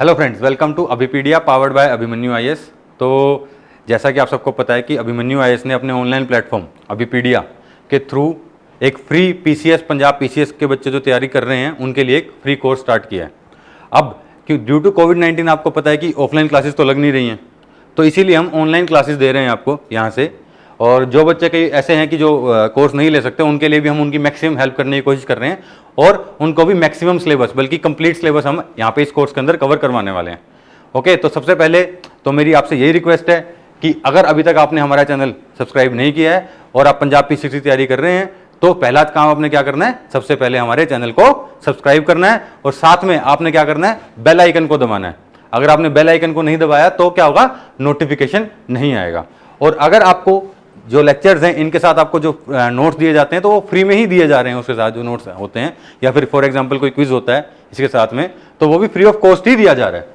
Hello friends, welcome to Abhipedia powered by Abhimanyu IAS. तो जैसा कि आप सबको पता है कि अभिमन्यु आईएएस ने अपने ऑनलाइन प्लेटफॉर्म अभिपीडिया के थ्रू एक फ्री पीसीएस पंजाब पीसीएस के बच्चे जो तैयारी कर रहे हैं उनके लिए एक फ्री कोर्स स्टार्ट किया है। अब कि ड्यू टू कोविड-19 आपको पता है कि ऑफलाइन क्लासेस तो लग नहीं रही हैं, तो इसीलिए हम ऑनलाइन क्लासेस दे रहे हैं आपको यहाँ से। और जो बच्चे कई ऐसे हैं कि जो कोर्स नहीं ले सकते, उनके लिए भी हम उनकी मैक्सिमम हेल्प करने की कोशिश कर रहे हैं और उनको भी मैक्सिमम सिलेबस बल्कि कंप्लीट सिलेबस हम यहाँ पे इस कोर्स के अंदर कवर करवाने वाले हैं। ओके, तो सबसे पहले तो मेरी आपसे यही रिक्वेस्ट है कि अगर अभी तक आपने हमारा चैनल सब्सक्राइब नहीं किया है और आप पंजाब पीसीएस की तैयारी कर रहे हैं, तो पहला काम आपने क्या करना है, सबसे पहले हमारे चैनल को सब्सक्राइब करना है और साथ में आपने क्या करना है, बेल आइकन को दबाना है। अगर आपने बेल आइकन को नहीं दबाया तो क्या होगा, नोटिफिकेशन नहीं आएगा। और अगर आपको जो लेक्चर्स हैं इनके साथ आपको जो नोट्स दिए जाते हैं तो वो फ्री में ही दिए जा रहे हैं, उसके साथ जो नोट्स होते हैं या फिर फॉर एग्जांपल कोई क्विज होता है इसके साथ में, तो वो भी फ्री ऑफ कॉस्ट ही दिया जा रहा है।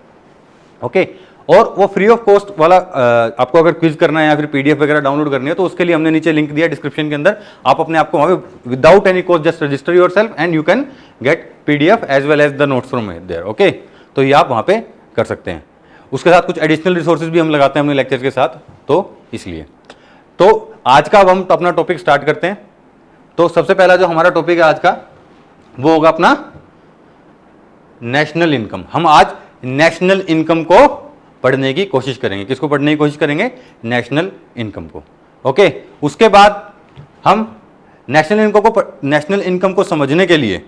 ओके, और वो फ्री ऑफ कॉस्ट वाला आपको अगर क्विज करना है या फिर पीडीएफ वगैरह डाउनलोड करनी है तो उसके लिए हमने नीचे लिंक दिया डिस्क्रिप्शन के अंदर। आप अपने आप को वहाँ पे without any cost just register yourself and you can get PDF as well as the notes from there. Okay, तो ये आप वहाँ पे कर सकते हैं। उसके साथ कुछ एडिशनल रिसोर्सेज भी हम लगाते हैं अपने लेक्चर के साथ, तो इसलिए तो आज का अब हम अपना टॉपिक स्टार्ट करते हैं। तो सबसे पहला जो हमारा टॉपिक है आज का वो होगा अपना नेशनल इनकम। हम आज नेशनल इनकम को पढ़ने की कोशिश करेंगे। किसको पढ़ने की कोशिश करेंगे? नेशनल इनकम को। ओके, उसके बाद हम नेशनल इनकम को समझने के लिए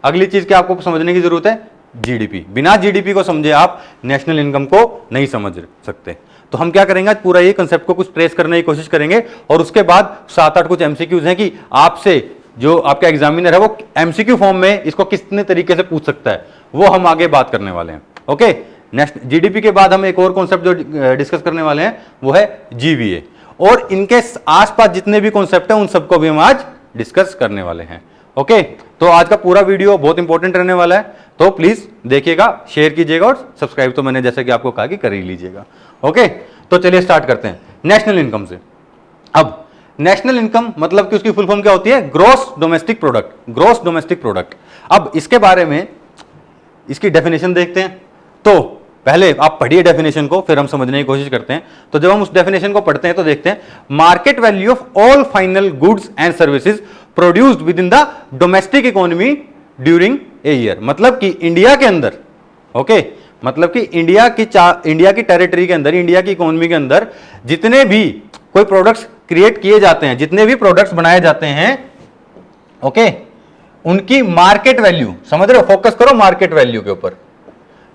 अगली चीज क्या आपको समझने की जरूरत है? जीडीपी। बिना जीडीपी को समझे आप नेशनल इनकम को नहीं समझ सकते। तो हम क्या करेंगे, आज पूरा ये कंसेप्ट को कुछ ट्रेस करने की कोशिश करेंगे और उसके बाद 7-8 कुछ एमसीक्यूज हैं कि आपसे जो आपका एग्जामिनर है वो एमसीक्यू फॉर्म में इसको कितने तरीके से पूछ सकता है, वो हम आगे बात करने वाले हैं। ओके, जीडीपी के बाद हम एक और कॉन्सेप्ट जो डिस्कस करने वाले हैं वो है जीवीए, और इनके आसपास जितने भी कॉन्सेप्ट हैं उन सबको भी हम आज डिस्कस करने वाले हैं। ओके, तो आज का पूरा वीडियो बहुत इंपॉर्टेंट रहने वाला है, तो प्लीज देखिएगा, शेयर कीजिएगा और सब्सक्राइब तो मैंने जैसे कि आपको कहा कि कर ही लीजिएगा। ओके, तो चलिए स्टार्ट करते हैं नेशनल इनकम से। अब नेशनल इनकम मतलब कि उसकी फुल फॉर्म क्या होती है? Gross domestic product. Gross domestic product. अब इसके बारे में इसकी डेफिनेशन देखते हैं। तो पहले आप पढ़िए डेफिनेशन को, फिर हम समझने की कोशिश करते हैं। तो जब हम उस डेफिनेशन को पढ़ते हैं तो देखते हैं, market value of all final goods and services produced with in the domestic economy during a year. मतलब कि इंडिया के अंदर, ओके, मतलब कि इंडिया की टेरिटरी के अंदर, इंडिया की इकोनॉमी के अंदर जितने भी कोई प्रोडक्ट्स क्रिएट किए जाते हैं, जितने भी प्रोडक्ट्स बनाए जाते हैं, ओके, उनकी मार्केट वैल्यू, समझ रहे हो? फोकस करो मार्केट वैल्यू के ऊपर।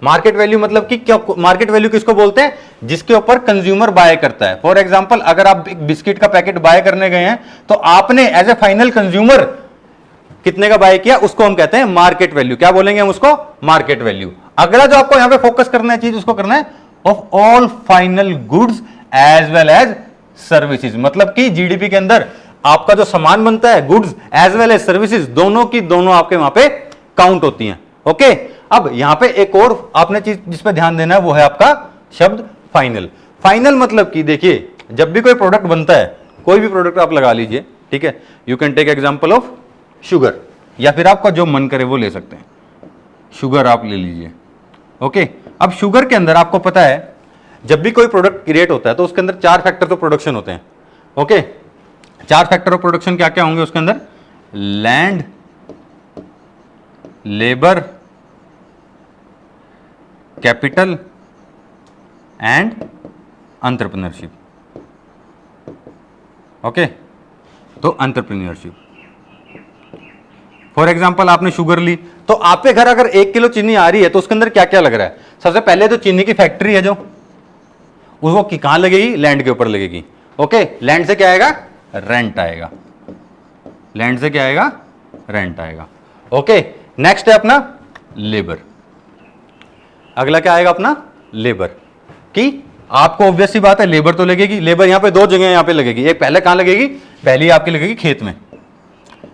मार्केट वैल्यू मतलब कि क्या? मार्केट वैल्यू किसको बोलते हैं? जिसके ऊपर कंज्यूमर बाय करता है। फॉर एग्जांपल, अगर आप एक बिस्किट का पैकेट बाय करने गए हैं तो आपने एज ए फाइनल कंज्यूमर कितने का बाय किया, उसको हम कहते हैं मार्केट वैल्यू। क्या बोलेंगे हम उसको? Market value. अगला जो आपको यहां पे फोकस करना है चीज, उसको करना है of all final goods as well as services. मतलब कि जीडीपी के अंदर आपका जो सामान बनता है, goods as well as services, दोनों की दोनों आपके वहां पे काउंट होती हैं। ओके, अब यहां पे एक और आपने चीज जिस पे ध्यान देना है वो है आपका शब्द फाइनल। फाइनल मतलब कि देखिए, जब भी कोई प्रोडक्ट बनता है, कोई भी प्रोडक्ट आप लगा लीजिए, ठीक है, you can take example of sugar, या फिर आपका जो मन करे वो ले सकते हैं। शुगर आप ले लीजिए। ओके, अब शुगर के अंदर आपको पता है जब भी कोई प्रोडक्ट क्रिएट होता है तो उसके अंदर 4 फैक्टर ऑफ प्रोडक्शन होते हैं। ओके, 4 फैक्टर ऑफ प्रोडक्शन क्या क्या होंगे उसके अंदर? Land, labour, capital and entrepreneurship. Okay, तो एंटरप्रेन्योरशिप। फॉर एग्जाम्पल, आपने शुगर ली तो आपके घर अगर 1 किलो चीनी आ रही है तो उसके अंदर क्या क्या लग रहा है? सबसे पहले तो चीनी की फैक्ट्री है जो उसको कहां लगेगी? लैंड के ऊपर लगेगी। ओके, लैंड से क्या आएगा? रेंट आएगा। लैंड से क्या आएगा? रेंट आएगा। ओके, नेक्स्ट है अपना लेबर। अगला क्या आएगा अपना? लेबर। कि आपको ऑब्वियस सी बात है लेबर तो लगेगी। लेबर यहां पे 2 जगह यहां पे लगेगी। एक पहले कहां लगेगी? पहली आपकी लगेगी खेत में,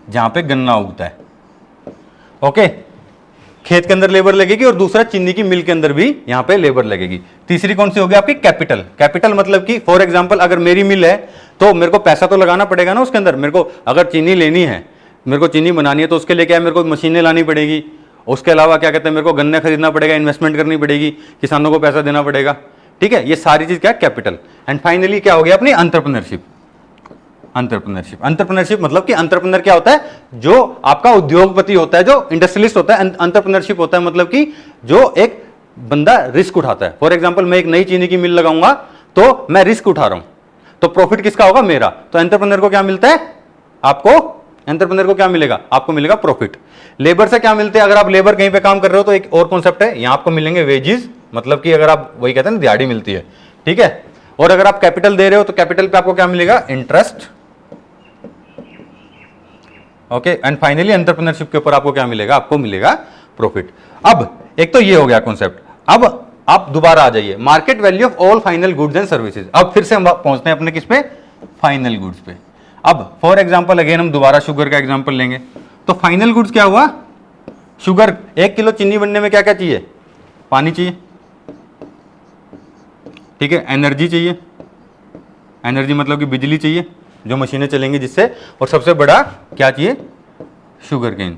जहां पे गन्ना उगता है। ओके, खेत के अंदर लेबर लगेगी, और दूसरा चीनी की मिल के अंदर भी यहां पे लेबर लगेगी। तीसरी कौन सी होगी आपकी? कैपिटल। कैपिटल मतलब कि फॉर एग्जांपल अगर मेरी मिल है तो मेरे को पैसा तो लगाना पड़ेगा ना उसके अंदर। मेरे को अगर चीनी लेनी है, मेरे को चीनी बनानी है तो उसके लिए क्या है? मेरे को मशीनें लानी पड़ेगी, उसके अलावा क्या कहते हैं, मेरे को गन्ने खरीदना पड़ेगा, इन्वेस्टमेंट करनी पड़ेगी, किसानों को पैसा देना पड़ेगा, ठीक है, ये सारी चीज क्या है, कैपिटल। एंड फाइनली क्या हो गया अपनी एंटरप्रेन्योरशिप। एंटरप्रेन्योरशिप मतलब कि एंटरप्रेन्योर क्या होता है, जो आपका उद्योगपति होता है, जो इंडस्ट्रियलिस्ट होता है। एंटरप्रेन्योरशिप होता है मतलब कि जो एक बंदा रिस्क उठाता है। फॉर एग्जांपल मैं एक नई चीनी की मिल लगाऊंगा तो मैं रिस्क उठा रहा हूं, तो प्रॉफिट किसका होगा, मेरा। तो एंटरप्रेन्योर को क्या मिलता है, आपको एंटरप्रेन्योर को क्या मिलेगा, आपको मिलेगा प्रॉफिट। लेबर से क्या मिलते हैं, अगर आप लेबर कहीं पे काम कर रहे हो तो एक और कॉन्सेप्ट है, यहां आपको मिलेंगे वेजेस, मतलब कि अगर आप वही कहते हैं ना, दिहाड़ी मिलती है, ठीक है। और अगर आप कैपिटल दे रहे हो तो कैपिटल पे आपको क्या मिलेगा, interest, okay. And finally entrepreneurship के ऊपर आपको क्या मिलेगा, आपको मिलेगा प्रॉफिट। अब एक तो ये हो गया कॉन्सेप्ट। अब आप दोबारा आ जाइए, market value of all final goods and services. अब फिर से हम पहुंचते हैं अपने किस पे, फाइनल गुड्स पे। अब फॉर एग्जांपल अगेन हम दोबारा शुगर का एग्जांपल लेंगे। तो फाइनल गुड्स क्या हुआ, शुगर, 1 किलो चीनी बनने में क्या क्या चाहिए, पानी चाहिए, ठीक है, एनर्जी चाहिए, एनर्जी मतलब कि बिजली चाहिए, जो मशीनें चलेंगी जिससे, और सबसे बड़ा क्या चाहिए, शुगर केन।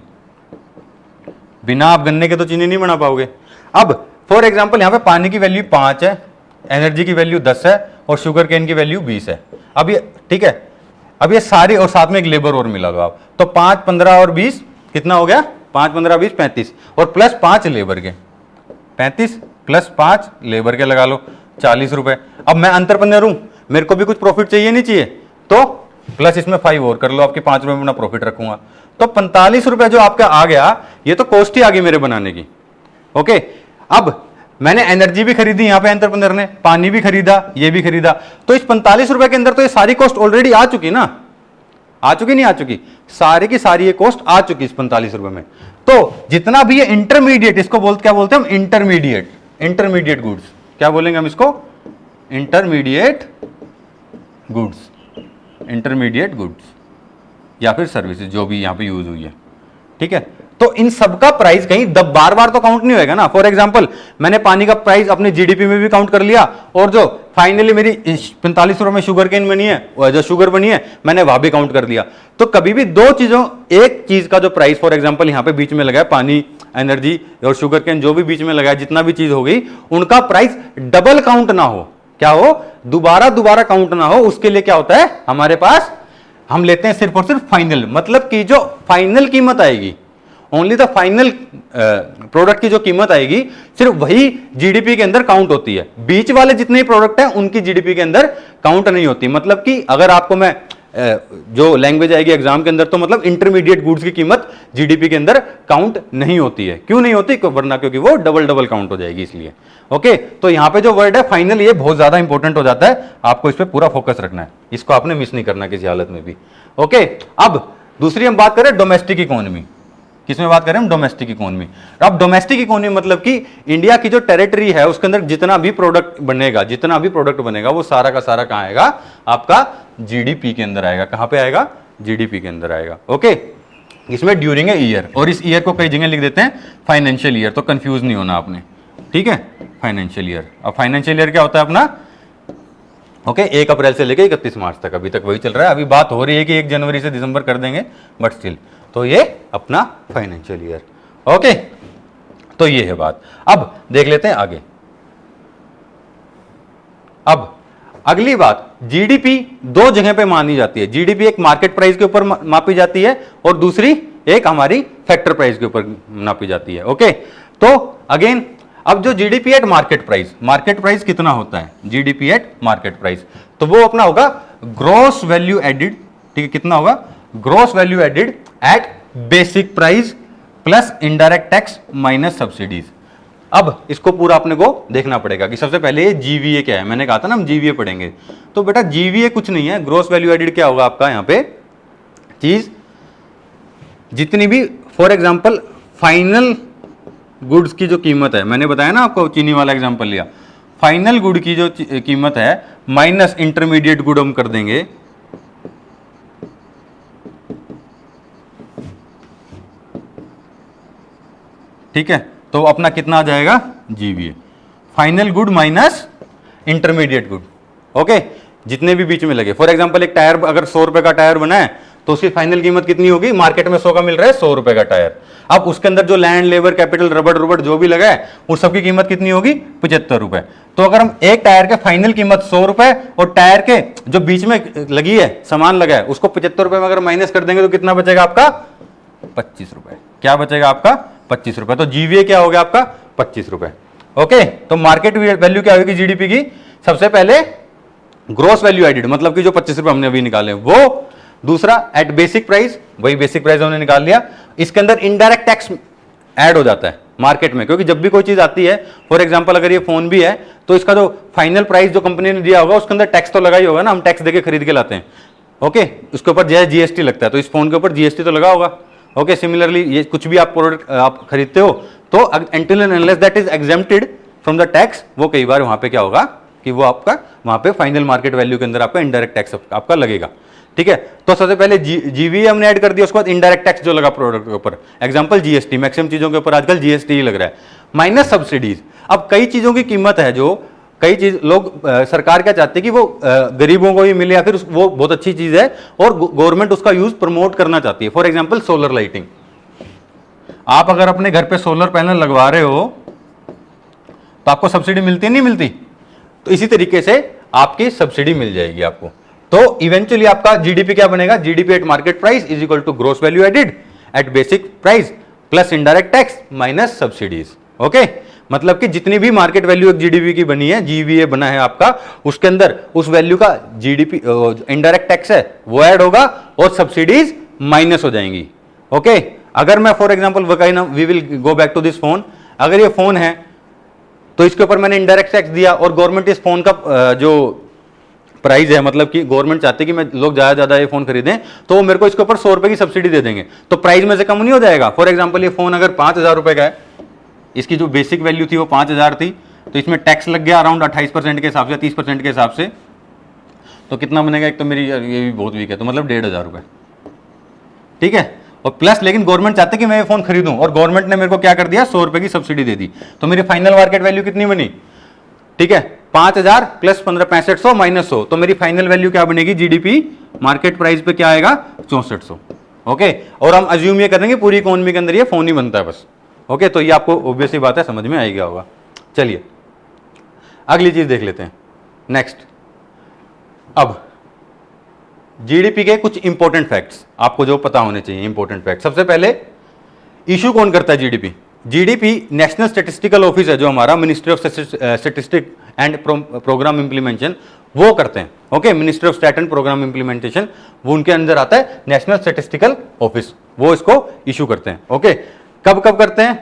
बिना आप गन्ने के तो चीनी नहीं बना पाओगे। अब फॉर एग्जांपल यहां पे पानी की वैल्यू 5 है, एनर्जी की वैल्यू 10 है, और शुगर केन की वैल्यू 20 है। अब ये ठीक है, अब ये सारी, और साथ में एक लेबर और मिला दो आप, तो 5, 15 और 20 कितना हो गया, 5, 15, 20, 35, और प्लस 5 लेबर के, 35 प्लस 5 लेबर के लगा लो, 40 रुपए। अब मैं एंटरप्रेन्योर हूं, मेरे को भी कुछ प्रॉफिट चाहिए नहीं चाहिए, तो प्लस इसमें 5 और कर लो, आपके 5 रुपए में अपना प्रॉफिट रखूंगा, तो 45 रुपए जो आपका आ गया, ये तो कॉस्ट ही आ गई मेरे बनाने की, ओके। अब मैंने एनर्जी भी खरीदी, यहां पे एंटरप्रेन्योर ने पानी भी खरीदा, ये भी खरीदा, तो इस 45 रुपए के अंदर तो ये सारी कॉस्ट ऑलरेडी आ चुकी ना, आ चुकी नहीं आ चुकी, सारी की सारी ये कॉस्ट आ चुकी इस 45 रुपए में। तो जितना भी ये इंटरमीडिएट, इसको क्या बोलते हैं हम, इंटरमीडिएट गुड्स, क्या बोलेंगे हम इसको, इंटरमीडिएट गुड्स या फिर सर्विसेज, जो भी यहां पे यूज हुई है, ठीक है। तो इन सबका प्राइस कहीं बार बार तो काउंट नहीं होएगा ना। फॉर एग्जांपल मैंने पानी का प्राइस अपनी जीडीपी में भी काउंट कर लिया, और जो फाइनली मेरी 45 रुपए में शुगर केन बनी है, जो शुगर बनी है, मैंने वहां भी काउंट कर लिया। तो कभी भी दो चीजों, एक चीज का जो प्राइस फॉर एग्जांपल यहां पे बीच में लगा है, पानी, एनर्जी और शुगर केन, जो भी बीच में लगा है, जितना भी चीज हो गई, उनका प्राइस डबल काउंट ना हो, क्या हो, दोबारा काउंट ना हो। उसके लिए क्या होता है हमारे पास, हम लेते हैं सिर्फ और सिर्फ फाइनल, मतलब कि जो फाइनल कीमत आएगी, ओनली द फाइनल प्रोडक्ट की जो कीमत आएगी, सिर्फ वही जीडीपी के अंदर काउंट होती है। बीच वाले जितने प्रोडक्ट हैं उनकी जीडीपी के अंदर काउंट नहीं होती। मतलब कि अगर आपको मैं जो लैंग्वेज आएगी एग्जाम के अंदर, तो मतलब इंटरमीडिएट गुड्स की कीमत जीडीपी के अंदर काउंट नहीं होती है। क्यों नहीं होती, वरना क्योंकि वो डबल काउंट हो जाएगी, इसलिए। ओके, तो यहां पे जो वर्ड है फाइनल, ये बहुत ज्यादा इंपॉर्टेंट हो जाता है, आपको इस पर पूरा फोकस रखना है, इसको आपने मिस नहीं करना किसी हालत में भी। ओके, अब दूसरी हम बात करें डोमेस्टिक इकोनॉमी। किसमें बात करें हम, डोमेस्टिक इकोनॉमी। अब डोमेस्टिक इकोनॉमी मतलब कि इंडिया की जो टेरिटरी है उसके अंदर जितना भी प्रोडक्ट बनेगा, वो सारा का सारा कहां आएगा, आपका जीडीपी के अंदर आएगा। कहां पे आएगा, जीडीपी के अंदर आएगा। ओके, इसमें ड्यूरिंग ए ईयर, और इस ईयर को कई जगह लिख देते हैं फाइनेंशियल ईयर, तो कंफ्यूज नहीं होना आपने, ठीक है। फाइनेंशियल ईयर, अब फाइनेंशियल ईयर क्या होता है अपना, ओके, 1 अप्रैल से लेकर 31 मार्च तक, अभी तक वही चल रहा है। अभी बात हो रही है कि 1 जनवरी से दिसंबर कर देंगे, बट स्टिल, तो ये अपना फाइनेंशियल ईयर। ओके, तो ये है बात। अब देख लेते हैं आगे। अब अगली बात, जीडीपी दो जगह पे मानी जाती है। जीडीपी एक मार्केट प्राइस के ऊपर मापी जाती है, और दूसरी एक हमारी फैक्टर प्राइस के ऊपर नापी जाती है। ओके, तो अगेन, अब जो जीडीपी एट मार्केट प्राइस कितना होता है, जीडीपी एट मार्केट प्राइस, तो वो अपना होगा ग्रॉस वैल्यू एडिड, ठीक है, कितना होगा, gross value added at basic price plus indirect tax minus subsidies. अब इसको पूरा अपने को देखना पड़ेगा कि सबसे पहले जीवीए क्या है। मैंने कहा था ना हम जीवीए पढ़ेंगे, तो बेटा जीवीए कुछ नहीं है, ग्रॉस वैल्यू एडिड क्या होगा आपका, यहां पे चीज जितनी भी, फॉर एग्जांपल फाइनल गुड्स की जो कीमत है, मैंने बताया ना आपको, चीनी वाला एग्जांपल लिया, फाइनल गुड की जो कीमत है माइनस इंटरमीडिएट गुड हम कर देंगे, ठीक है, तो अपना कितना आ जाएगा, GVA, final good minus intermediate good. Okay, जितने भी बीच में लगे, फॉर एग्जांपल एक टायर, अगर 100 रुपए का टायर बना है, तो उसकी फाइनल कीमत कितनी होगी, मार्केट में 100 का मिल रहा है, 100 रुपए का टायर। अब उसके अंदर जो लैंड, लेबर, कैपिटल, रबड़ रुबड़ जो भी लगा है उस सबकी कीमत कितनी होगी, 75 रुपए। तो अगर हम एक टायर के फाइनल कीमत 100 रुपए और टायर के जो बीच में लगी है, सामान लगा है, उसको 75 रुपए में अगर माइनस कर देंगे तो कितना बचेगा आपका, 25 रुपए। क्या बचेगा आपका, 25 रुपए। तो जीवीए क्या हो गया आपका, 25 रुपए। ओके, तो मार्केट वैल्यू क्या होगी जीडीपी की, सबसे पहले ग्रोस वैल्यू एडिड, मतलब कि जो 25 रुपए हमने अभी निकाले वो, दूसरा एट बेसिक प्राइस, वही बेसिक प्राइस हमने निकाल लिया। इसके अंदर इनडायरेक्ट टैक्स ऐड हो जाता है मार्केट में, क्योंकि जब भी कोई चीज आती है, फॉर एग्जांपल अगर ये फोन भी है तो इसका जो फाइनल प्राइस जो कंपनी ने दिया होगा उसके अंदर टैक्स तो लगा ही होगा ना, हम टैक्स देके खरीद के लाते हैं। ओके, उसके ऊपर जो है जीएसटी लगता है, तो इस फोन के ऊपर जीएसटी तो लगा होगा। ओके, सिमिलरली ये कुछ भी आप प्रोडक्ट आप खरीदते हो तो until and unless that is exempted from the tax, वो कई बार वहां पे क्या होगा कि वो आपका वहां पे फाइनल मार्केट वैल्यू के अंदर आपका इनडायरेक्ट टैक्स आपका लगेगा। ठीक है, तो सबसे पहले जीवीए हमने ऐड कर दिया, उसके बाद इनडायरेक्ट टैक्स जो लगा प्रोडक्ट के ऊपर, एग्जांपल जीएसटी, मैक्सिमम चीजों के ऊपर आजकल जीएसटी ही लग रहा है, माइनस सब्सिडीज। अब कई चीजों की कीमत है जो कई चीज लोग सरकार क्या चाहती है कि वो गरीबों को ही मिले या फिर वो बहुत अच्छी चीज है और गवर्नमेंट उसका यूज प्रमोट करना चाहती है। फॉर एग्जाम्पल सोलर लाइटिंग, आप अगर अपने घर पे सोलर पैनल लगवा रहे हो तो आपको सब्सिडी मिलती नहीं मिलती, तो इसी तरीके से आपकी सब्सिडी मिल जाएगी आपको। तो इवेंचुअली आपका जीडीपी क्या बनेगा, GDP at market price is equal to gross value added at basic price plus indirect tax minus subsidies. Okay, मतलब कि जितनी भी मार्केट वैल्यू एक जीडीपी की बनी है, जीवीए बना है आपका, उसके अंदर उस वैल्यू का जीडीपी इनडायरेक्ट टैक्स है वो ऐड होगा और सब्सिडीज माइनस हो जाएंगी। ओके, अगर मैं for example we will go back to this phone, अगर ये फोन है तो इसके ऊपर मैंने इनडायरेक्ट टैक्स दिया और गवर्नमेंट इस फोन का जो प्राइस है, मतलब कि गवर्नमेंट चाहती है कि मैं लोग ज्यादा ये फोन खरीदें, तो वो मेरे को इसके ऊपर 100 रुपए की सब्सिडी दे देंगे, तो प्राइस में से कम नहीं हो जाएगा। फॉर एग्जांपल ये फोन अगर 5,000 रुपए का है, इसकी जो बेसिक वैल्यू थी वो 5,000 थी, तो इसमें टैक्स लग गया अराउंड 28% के हिसाब से, 30% के हिसाब से, तो कितना बनेगा, एक तो मेरी ये भी बहुत वीक है, तो मतलब 1,500 रुपए। ठीक है, और प्लस लेकिन गवर्नमेंट चाहते हैं कि मैं ये फोन खरीदूं और गवर्नमेंट ने मेरे को क्या कर दिया, 100 रुपए की सब्सिडी दे दी, तो मेरी फाइनल मार्केट वैल्यू कितनी बनी, ठीक है, 5,000 प्लस 15 6500 माइनस 100, तो मेरी फाइनल वैल्यू क्या बनेगी, जीडीपी मार्केट प्राइस पे क्या आएगा, 6400। ओके, और हम अज्यूम ये करेंगे पूरी इकोनॉमी के अंदर ये फोन ही बनता है बस। ओके, तो ये आपको ऑब्वियस ही बात है, समझ में आएगा होगा। चलिए अगली चीज देख लेते हैं, नेक्स्ट। अब जीडीपी के कुछ इंपॉर्टेंट फैक्ट्स आपको जो पता होने चाहिए, इंपॉर्टेंट फैक्ट। सबसे पहले इशू कौन करता है GDP, GDP national statistical office है जो हमारा, ministry of statistic and program implementation, वो करते हैं। Okay, ministry of stat and program implementation, वो उनके अंदर आता है, नेशनल स्टैटिस्टिकल ऑफिस, वो इसको इशू करते हैं। ओके, कब कब करते हैं,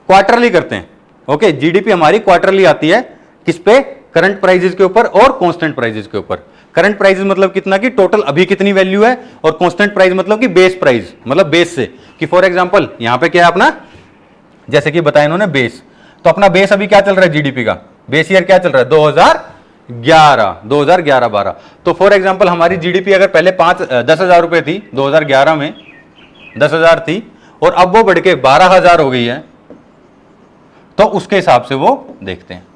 क्वार्टरली करते हैं। ओके, जीडीपी हमारी क्वार्टरली आती है, किस पे, करंट प्राइजेस के ऊपर और कांस्टेंट प्राइजेस के ऊपर। करंट प्राइस मतलब कितना कि टोटल अभी कितनी वैल्यू है, और कांस्टेंट प्राइस मतलब कि बेस प्राइस, मतलब बेस से, कि फॉर एग्जांपल यहां पे क्या है अपना, जैसे कि बताया इन्होंने बेस, तो अपना बेस अभी क्या चल रहा है जीडीपी का, बेस ईयर क्या चल रहा है, 2011-12, तो फॉर एग्जांपल हमारी जीडीपी अगर पहले 10,000 रुपए थी 2011 में, 10,000 थी, और अब वो बढ़ के 12,000 हो गई है, तो उसके हिसाब से वो देखते हैं।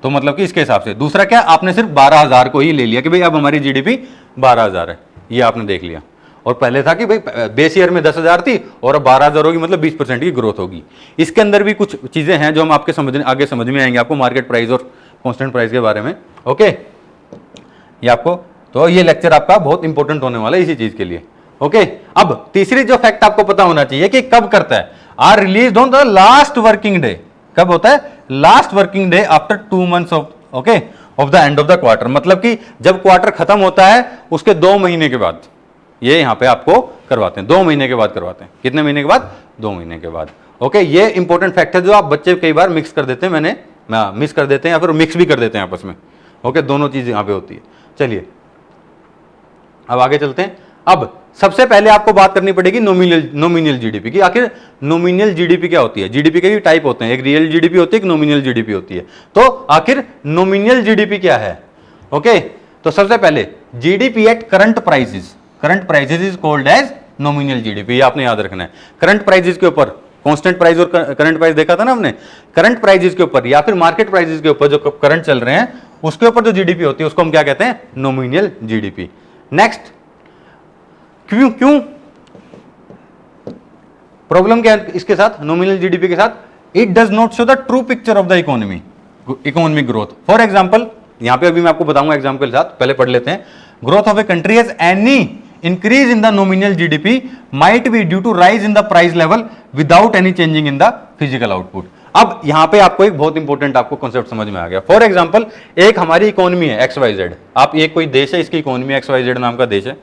तो मतलब कि इसके हिसाब से, दूसरा क्या, आपने सिर्फ 12,000 को ही ले लिया कि भाई अब हमारी जीडीपी 12,000 है, ये आपने देख लिया, और पहले था कि भाई बेस ईयर में 10,000 थी और अब 12,000 होगी, मतलब 20% की ग्रोथ होगी। इसके अंदर भी कुछ चीजें हैं जो हम आपके आगे समझ में आएंगे आपको, मार्केट प्राइस और कांस्टेंट प्राइस के बारे में। ओके, ये आपको, तो ये लेक्चर आपका बहुत इंपॉर्टेंट होने वाला है इसी चीज के लिए। ओके, अब तीसरी जो फैक्ट आपको पता होना चाहिए कि कब करता है, are release on the last working day, कब होता है, last working day after 2 months of, okay, of the end of the quarter, मतलब कि जब क्वार्टर खत्म होता है उसके 2 महीने के बाद ये यहां पे आपको करवाते हैं, 2 महीने के बाद करवाते हैं। कितने महीने के बाद, 2 महीने के बाद। ओके, ये इंपॉर्टेंट फैक्ट है जो आप बच्चे कई बार मिक्स कर देते हैं, मिस कर देते हैं या फिर मिक्स भी कर देते हैं आपस में। ओके, दोनों चीज यहां पे होती है। चलिए अब आगे चलते हैं। अब सबसे पहले आपको बात करनी पड़ेगी नॉमिनल जीडीपी की। आखिर नॉमिनल जीडीपी क्या होती है, जीडीपी के भी टाइप होते हैं, एक रियल जीडीपी होती है, एक नॉमिनल जीडीपी होती है। तो आखिर नॉमिनल जीडीपी क्या है। ओके, तो सबसे पहले GDP at current prices, current prices is called as nominal GDP, आपने याद रखना है। करंट प्राइसेस के ऊपर, कांस्टेंट प्राइस और करंट प्राइस देखा था ना हमने, करंट प्राइसेस के ऊपर या फिर मार्केट प्राइसेस के ऊपर जो करंट चल रहे हैं उसके ऊपर जो जीडीपी होती है उसको हम क्या कहते हैं, नॉमिनल जीडीपी। नेक्स्ट, क्यों क्यों प्रॉब्लम क्या है इसके साथ, नॉमिनल जीडीपी के साथ? It does not show the true picture of the economy, economic growth. For example, यहां पे अभी मैं आपको बताऊंगा एग्जाम्पल के साथ, पहले पढ़ लेते हैं। Growth of a country has any increase in the nominal GDP might be due to rise in the price level without any changing in the physical output. अब यहां पे आपको एक बहुत इंपॉर्टेंट आपको कॉन्सेप्ट समझ में आ गया। फॉर एग्जाम्पल, एक हमारी इकोनॉमी है XYZ, आप एक कोई देश है, इसकी इकोनॉमी XYZ नाम का देश है,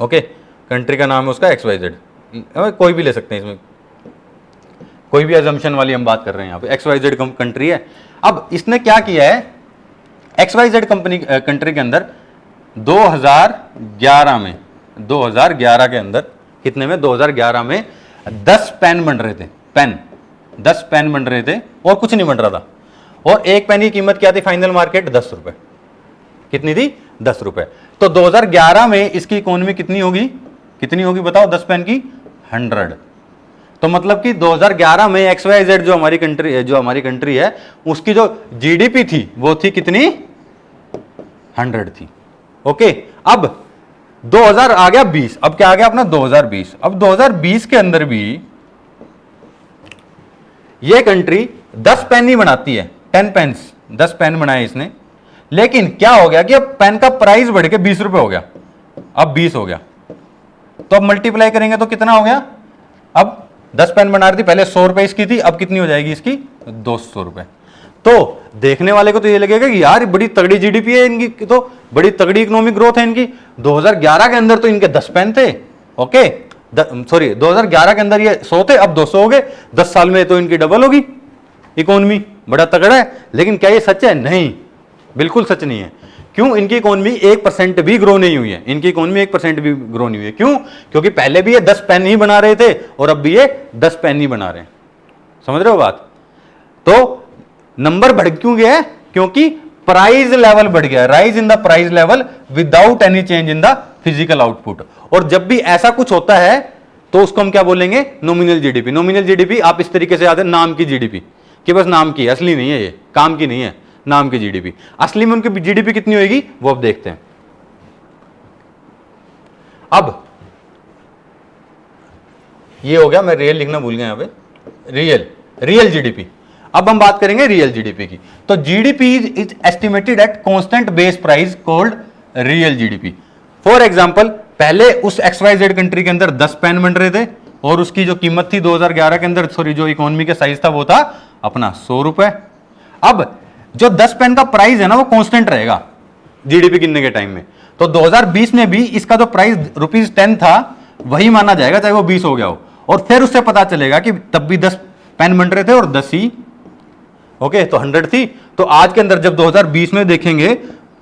ओके, कंट्री का नाम है उसका XYZ, कोई भी ले सकते हैं, इसमें कोई भी अजम्पशन वाली हम बात कर रहे हैं, यहाँ पे XYZ कंट्री है। अब इसने क्या किया है, XYZ कंट्री के अंदर 2011 के अंदर, कितने में, 2011 में 10 पेन बन रहे थे, पेन 10 पेन बन रहे थे और कुछ नहीं बन रहा था। और एक पेन की कीमत क्या थी फाइनल मार्केट, 10 रुपए। कितनी थी, 10 रुपए। तो 2011 में इसकी इकोनॉमी कितनी होगी, कितनी होगी बताओ, 10 पेन की 100। तो मतलब कि 2011 में XYZ जो हमारी कंट्री है उसकी जो जीडीपी थी वो थी कितनी, 100 थी। ओके, अब 2000 आ गया 20, अब क्या आ गया अपना 2020। अब 2020 के अंदर भी ये कंट्री 10 पेन ही बनाती है, 10 पेन्स, 10 पेन बनाए इसने। लेकिन क्या हो गया कि अब पेन का प्राइस बढ़ के 20 रुपए हो गया, अब 20 हो गया। तो अब मल्टीप्लाई करेंगे तो कितना हो गया, अब 10 पेन बना रही थी पहले 100 रुपए इसकी थी, अब कितनी हो जाएगी इसकी, 200 रुपए। तो देखने वाले को तो ये लगेगा कि यार बड़ी तगड़ी जीडीपी है इनकी, तो बड़ी तगड़ी इकोनॉमिक ग्रोथ है इनकी। 2011 के अंदर तो इनके 10 पेन थे, ओके, सॉरी 2011 के अंदर ये 100 थे, अब 200 हो गए, 10 साल में तो इनकी डबल होगी इकोनॉमी, बड़ा तगड़ा है। लेकिन क्या ये सच है, नहीं, बिल्कुल सच नहीं है। क्यों, इनकी इकोनॉमी 1% भी ग्रो नहीं हुई है, इनकी इकोनॉमी 1% भी ग्रो नहीं हुई है। क्यों, क्योंकि पहले भी ये 10 पेन ही बना रहे थे और अब भी ये 10 पेन ही बना रहे हैं। समझ रहे हो बात? तो नंबर बढ़ क्यों गया है, क्योंकि प्राइस लेवल बढ़ गया, rise in the price level without any change in the physical output. और जब भी ऐसा कुछ होता है तो उसको हम क्या बोलेंगे, नॉमिनल जीडीपी। नॉमिनल जीडीपी आप इस तरीके से याद है, नाम की जीडीपी, कि बस नाम की, असली नहीं है, ये काम की नहीं है, नाम की जीडीपी। असली में उनकी जीडीपी कितनी होगी वो अब देखते हैं। अब ये हो गया, मैं रियल लिखना भूल गया यहां पे, रियल जीडीपी। अब हम बात करेंगे रियल जीडीपी की। तो GDP is estimated at constant base price called real GDP. For example, पहले उस XYZ कंट्री के अंदर 10 पेन बन रहे थे और उसकी जो कीमत थी 2011 के अंदर, सॉरी जो इकोनॉमी का साइज था वो था अपना 100 रुपए। अब जो 10 पेन का प्राइस है ना वो कांस्टेंट रहेगा जीडीपी गिनने के टाइम में। तो 2020 में भी इसका जो प्राइस ₹10 था वही माना जाएगा, चाहे वो 20 हो गया हो। और फिर उससे पता चलेगा कि तब भी 10 पेन बन रहे थे और 10 ही, ओके, तो 100 थी। तो आज के अंदर जब 2020 में देखेंगे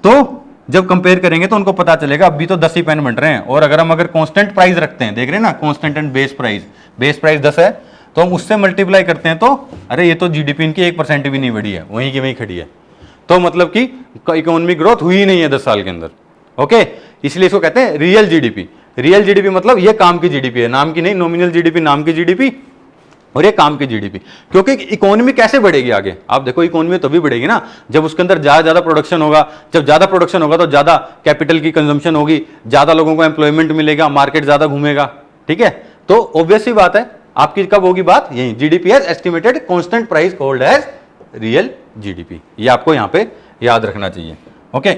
तो जब कंपेयर करेंगे तो उनको पता चलेगा अब भी तो 10 ही पेन बन रहे हैं। और अगर हम कांस्टेंट प्राइस रखते हैं, देख रहे हैं ना, कांस्टेंट एंड बेस प्राइस 10 है, तो हम उससे मल्टीप्लाई करते हैं तो अरे ये तो जीडीपी इनकी 1% भी नहीं बढ़ी है, वहीं की वहीं खड़ी है। तो मतलब कि इकोनॉमिक ग्रोथ हुई नहीं है 10 साल के अंदर, ओके। इसलिए इसको कहते हैं रियल जीडीपी। रियल जीडीपी मतलब ये काम की जीडीपी है, नाम की नहीं। नॉमिनल जीडीपी नाम की जीडीपी और ये काम की जीडीपी। क्योंकि इकोनॉमी कैसे बढ़ेगी आगे, आप देखो, इकोनॉमी तभी बढ़ेगी ना जब उसके अंदर ज्यादा प्रोडक्शन होगा। जब ज्यादा प्रोडक्शन होगा तो ज्यादा कैपिटल की कंजम्पशन होगी, ज्यादा लोगों को एम्प्लॉयमेंट मिलेगा, मार्केट ज्यादा घूमेगा, ठीक है। तो ऑब्वियस सी बात है, आपकी कब होगी बात, यही GDP as estimated constant price called as real GDP. ये आपको यहां पे याद रखना चाहिए, ओके।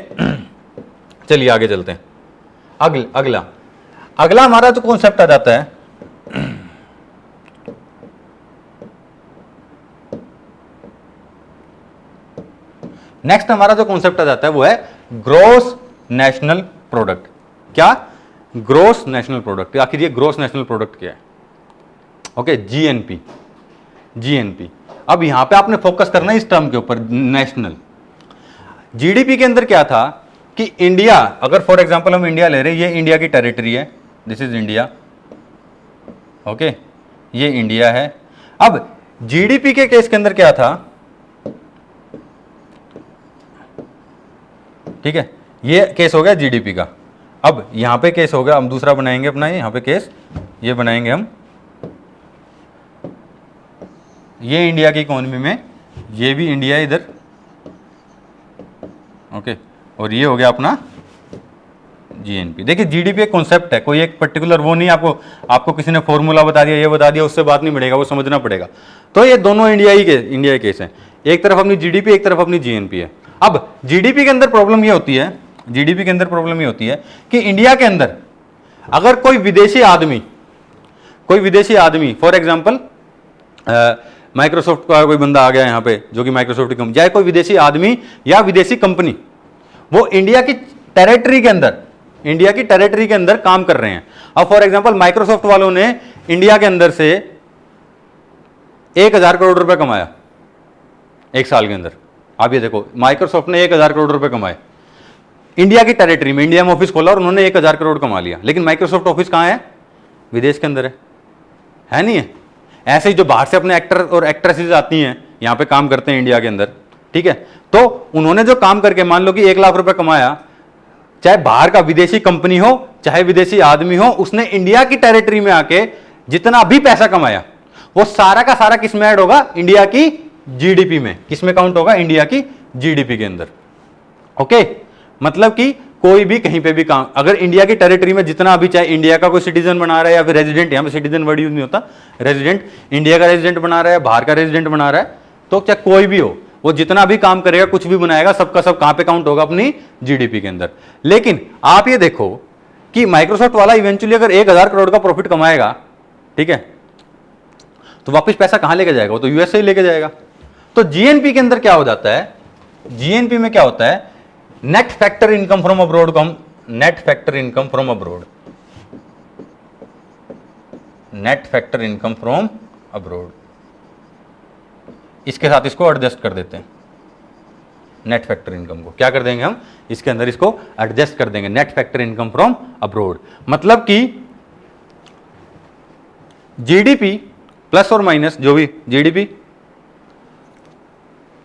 चलिए आगे चलते हैं। अगला हमारा जो कॉन्सेप्ट आ जाता है, नेक्स्ट हमारा जो कॉन्सेप्ट आ जाता है वो है ग्रॉस नेशनल प्रोडक्ट। क्या, ग्रॉस नेशनल प्रोडक्ट। आखिर ये ग्रॉस नेशनल प्रोडक्ट क्या है, ओके, जीएनपी। अब यहां पे आपने फोकस करना है इस टर्म के ऊपर, नेशनल। जीडीपी के अंदर क्या था कि इंडिया, अगर फॉर एग्जांपल हम इंडिया ले रहे हैं, ये इंडिया की टेरिटरी है, दिस इज इंडिया, ओके, ये इंडिया है। अब जीडीपी के केस के अंदर क्या था, ठीक है, ये केस हो गया जीडीपी का। अब यहां पे केस हो गया, हम दूसरा बनाएंगे अपना, यहां पे केस ये बनाएंगे हम, ये इंडिया की इकोनॉमी में, ये भी इंडिया इधर, ओके, और ये हो गया अपना जीएनपी। देखिए जीडीपी एक कॉन्सेप्ट है, कोई एक पर्टिकुलर वो नहीं, आपको किसी ने फॉर्मूला बता दिया, ये बता दिया, उससे बात नहीं बढ़ेगा, वो समझना पड़ेगा। तो ये दोनों इंडिया के केस हैं, एक तरफ अपनी जीडीपी, एक तरफ अपनी जीएनपी है। अब जीडीपी के अंदर प्रॉब्लम ये होती है, जीडीपी के अंदर प्रॉब्लम ये होती है कि इंडिया के अंदर अगर कोई विदेशी आदमी फॉर एग्जाम्पल माइक्रोसॉफ्ट का कोई बंदा आ गया यहाँ पे जो कि माइक्रोसॉफ्ट की कंपनी, चाहे कोई विदेशी आदमी या विदेशी कंपनी, वो इंडिया की टेरिटरी के अंदर काम कर रहे हैं। अब फॉर एग्जांपल माइक्रोसॉफ्ट वालों ने इंडिया के अंदर से 1000 करोड़ रुपए कमाया एक साल के अंदर। आप ये देखो, माइक्रोसॉफ्ट ने 1000 करोड़ रुपए कमाए इंडिया की टेरिटरी में, इंडिया में ऑफिस खोला और उन्होंने 1000 करोड़ कमा लिया। लेकिन माइक्रोसॉफ्ट ऑफिस कहां है? विदेश के अंदर है नहीं है? ऐसे ही जो बाहर से अपने एक्टर और एक्ट्रेसेस आती हैं यहां पे काम करते हैं इंडिया के अंदर, ठीक है, तो उन्होंने जो काम करके मान लो कि 1 लाख रुपए कमाया, चाहे बाहर का विदेशी कंपनी हो चाहे विदेशी आदमी हो, उसने इंडिया की टेरिटरी में आके जितना भी पैसा कमाया वो सारा का सारा किस में ऐड होगा? इंडिया की जीडीपी में। किस में काउंट होगा? इंडिया की जीडीपी के अंदर। ओके, मतलब कि कोई भी कहीं पे भी काम, अगर इंडिया की टेरिटरी में जितना भी, चाहे इंडिया का कोई सिटीजन बना रहा है या फिर रेजिडेंट, यहां पे सिटीजन वर्ड यूज नहीं होता, रेजिडेंट, इंडिया का रेजिडेंट बना रहा है, बाहर का रेजिडेंट बना रहा है, तो चाहे कोई भी हो, वो जितना भी काम करेगा, कुछ भी बनाएगा, सबका सब कहां पे काउंट होगा? अपनी जीडीपी के अंदर। लेकिन आप ये देखो कि माइक्रोसॉफ्ट वाला इवेंचुअली अगर 1000 करोड़ का प्रॉफिट कमाएगा, ठीक है, तो वापस पैसा कहां लेके जाएगा? वो तो यूएस से ही लेके जाएगा। तो जीएनपी के अंदर क्या हो जाता है? जीएनपी में क्या होता है? Net factor income from abroad को हम net factor income from abroad, net factor income from abroad, इसके साथ इसको एडजस्ट कर देते हैं। नेट फैक्टर इनकम को क्या कर देंगे हम? इसके अंदर इसको एडजस्ट कर देंगे, net factor income from abroad. मतलब कि जीडीपी प्लस और माइनस, जो भी जीडीपी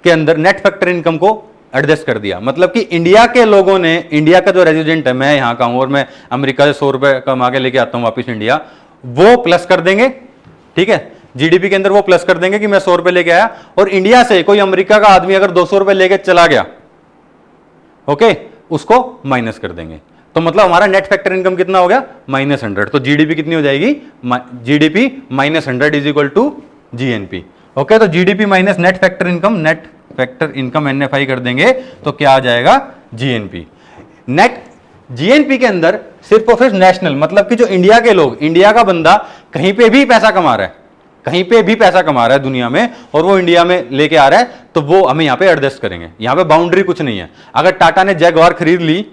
के अंदर नेट फैक्टर इनकम को एडजस्ट कर दिया। मतलब कि इंडिया के लोगों ने, इंडिया का जो रेजिडेंट है, मैं यहां का हूं और मैं अमेरिका से 100 रुपए कमा के लेके आता हूं वापिस इंडिया, वो प्लस कर देंगे, ठीक है, जीडीपी के अंदर वो प्लस कर देंगे कि मैं 100 रुपए लेके आया, और इंडिया से कोई अमेरिका का आदमी अगर 200 रुपए लेके चला गया, ओके, उसको माइनस कर देंगे। तो मतलब हमारा नेट फैक्टर इनकम कितना हो गया? -100। तो जीडीपी कितनी हो जाएगी? GDP -100 is equal to GNP. Okay, तो GDP minus net factor income, net factor income NFI कर देंगे तो क्या आ जाएगा? जीएनपी। नेट जीएनपी के अंदर सिर्फ और सिर्फ नेशनल, मतलब कि जो इंडिया के लोग, इंडिया का बंदा कहीं पे भी पैसा कमा रहा है, कहीं पे भी पैसा कमा रहा है दुनिया में, और वो इंडिया में लेके आ रहा है, तो वो हमें यहां पे एडजस्ट करेंगे। यहां पे बाउंड्री कुछ नहीं है। अगर टाटा ने जैगवार खरीद ली,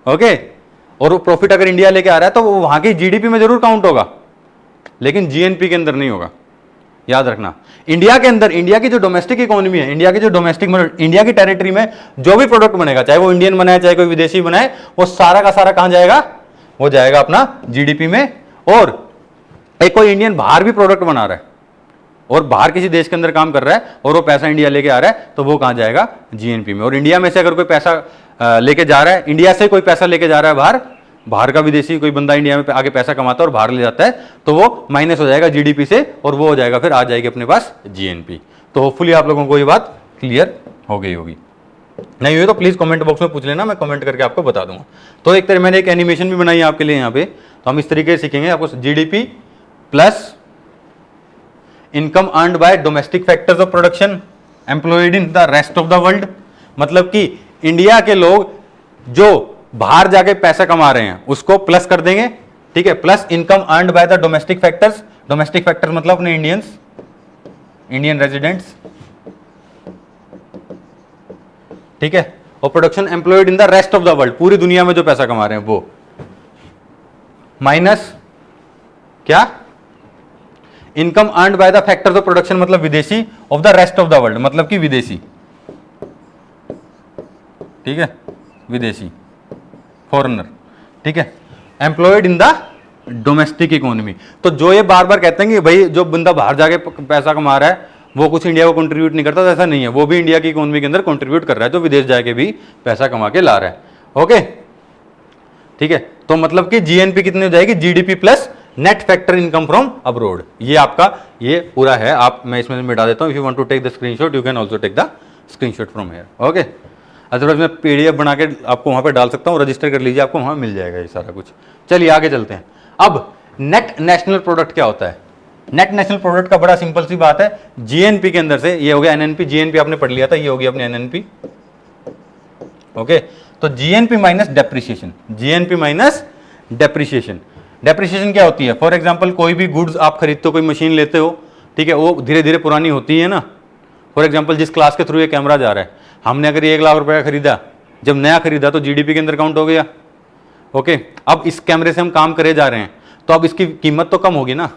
ओके, और वो प्रॉफिट अगर इंडिया लेके आ रहा है, तो वो वहां की जीडीपी में जरूर काउंट होगा, लेकिन जीएनपी के अंदर नहीं होगा। याद रखना, इंडिया के अंदर, इंडिया की जो डोमेस्टिक इकोनॉमी है, इंडिया की जो डोमेस्टिक, इंडिया की टेरिटरी में जो भी प्रोडक्ट बनेगा, चाहे वो इंडियन बनाए चाहे कोई विदेशी बनाए, वो सारा का सारा कहां जाएगा? वो जाएगा अपना जीडीपी में। और एक कोई इंडियन बाहर भी प्रोडक्ट बना रहा है और बाहर किसी देश के अंदर काम कर रहा है और वो पैसा इंडिया लेके आ रहा है, तो वो कहां जाएगा? जीएनपी में। और इंडिया में से अगर कोई पैसा लेके जा रहा है, इंडिया से कोई पैसा लेके जा रहा है बाहर का विदेशी कोई बंदा इंडिया में आगे पैसा कमाता है और बाहर ले जाता है, तो वो माइनस हो जाएगा जीडीपी से, और वो हो जाएगा फिर आ जाएगी अपने पास जीएनपी। तो होपफुली आप लोगों को ये बात क्लियर हो गई होगी। नहीं हुई तो प्लीज कमेंट बॉक्स में पूछ लेना, मैं कमेंट करके आपको बता दूंगा। तो एक तरह मैंने एक एनिमेशन भी बनाई है आपके लिए यहाँ पे, तो हम इस तरीके से सीखेंगे। आपको GDP plus income earned bye domestic factors of production employed in the rest of the world, मतलब कि इंडिया के लोग जो बाहर जाके पैसा कमा रहे हैं उसको प्लस कर देंगे, ठीक है, plus income earned by the domestic factors. Domestic factors मतलब अपने इंडियंस, इंडियन रेजिडेंट्स, ठीक है, और production employed in the rest of the world, पूरी दुनिया में जो पैसा कमा रहे हैं वो, माइनस क्या? Income earned by the factors of production मतलब विदेशी, of the rest of the world मतलब कि विदेशी, ठीक है, विदेशी, फॉरेनर, ठीक है, employed in the domestic economy. तो जो ये बार बार कहते हैं कि भाई जो बंदा बाहर जाके पैसा कमा रहा है वो कुछ इंडिया को कंट्रीब्यूट नहीं करता, तो ऐसा नहीं है, वो भी इंडिया की इकोनॉमी के अंदर कंट्रीब्यूट कर रहा है, जो विदेश जाके भी पैसा कमा के ला रहा है। ओके, ठीक है, तो मतलब कि जीएनपी कितनी हो जाएगी? GDP plus net factor income from abroad. ये आपका ये पूरा है। आप, मैं इसमें मिटा देता हूं। If you want to take the screenshot you can also take the screenshot from here. Okay, otherwise मैं PDF बना के आपको वहाँ पे डाल सकता हूँ, रजिस्टर कर लीजिए, आपको वहाँ मिल जाएगा ये सारा कुछ। चलिए आगे चलते हैं। अब नेट नेशनल प्रोडक्ट क्या होता है? नेट नेशनल प्रोडक्ट का बड़ा सिंपल सी बात है, GNP के अंदर से, ये हो गया NNP, GNP आपने पढ़ लिया था, ये हो गया अपने NNP। ओके, तो GNP minus depreciation, GNP minus depreciation. Depreciation क्या होती है? फॉर एग्जांपल कोई भी गुड्स आप खरीदते हो, कोई मशीन लेते हो, ठीक है, वो धीरे धीरे पुरानी होती है ना। फॉर एग्जांपल जिस क्लास के थ्रू ये कैमरा जा रहा है, हमने अगर 1 लाख रुपए का खरीदा, जब नया खरीदा तो GDP के अंदर काउंट हो गया। ओके, अब इस कैमरे से हम काम करे जा रहे हैं, तो अब इसकी कीमत तो कम होगी ना,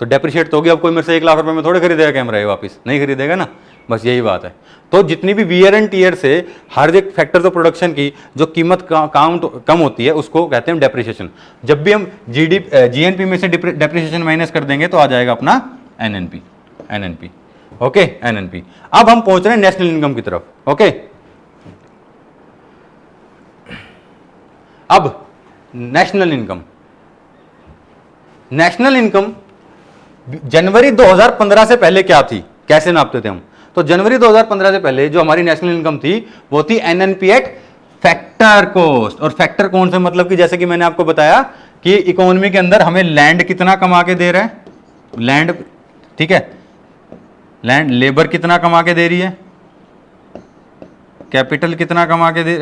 तो डेप्रिशिएट तो होगी। अब कोई मेरे से 1 लाख रुपए में थोड़े खरीदेगा कैमरा, ये वापस नहीं खरीदेगा ना, बस यही बात है। तो जितनी भी वियर एंड टीयर से हर एक फैक्टर्स ऑफ प्रोडक्शन की जो कीमत काउंट कम होती है उसको कहते हैं डेप्रिसिएशन। जब भी हम GNP में से डेप्रिसिएशन माइनस कर देंगे तो आ जाएगा अपना NNP। Okay, NNP। अब हम पहुंच रहे हैं नेशनल इनकम की तरफ। ओके, अब नेशनल इनकम जनवरी 2015 से पहले क्या थी, कैसे नापते थे हम? तो जनवरी 2015 से पहले जो हमारी नेशनल इनकम थी वो थी NNP एट फैक्टर कोस्ट। और फैक्टर कौन से, मतलब कि जैसे कि मैंने आपको बताया कि इकोनॉमी के अंदर हमें लैंड कितना कमा के दे रहा है, लैंड, ठीक है, लैंड, लेबर कितना कमा के दे रही है, कैपिटल कितना कमा के दे,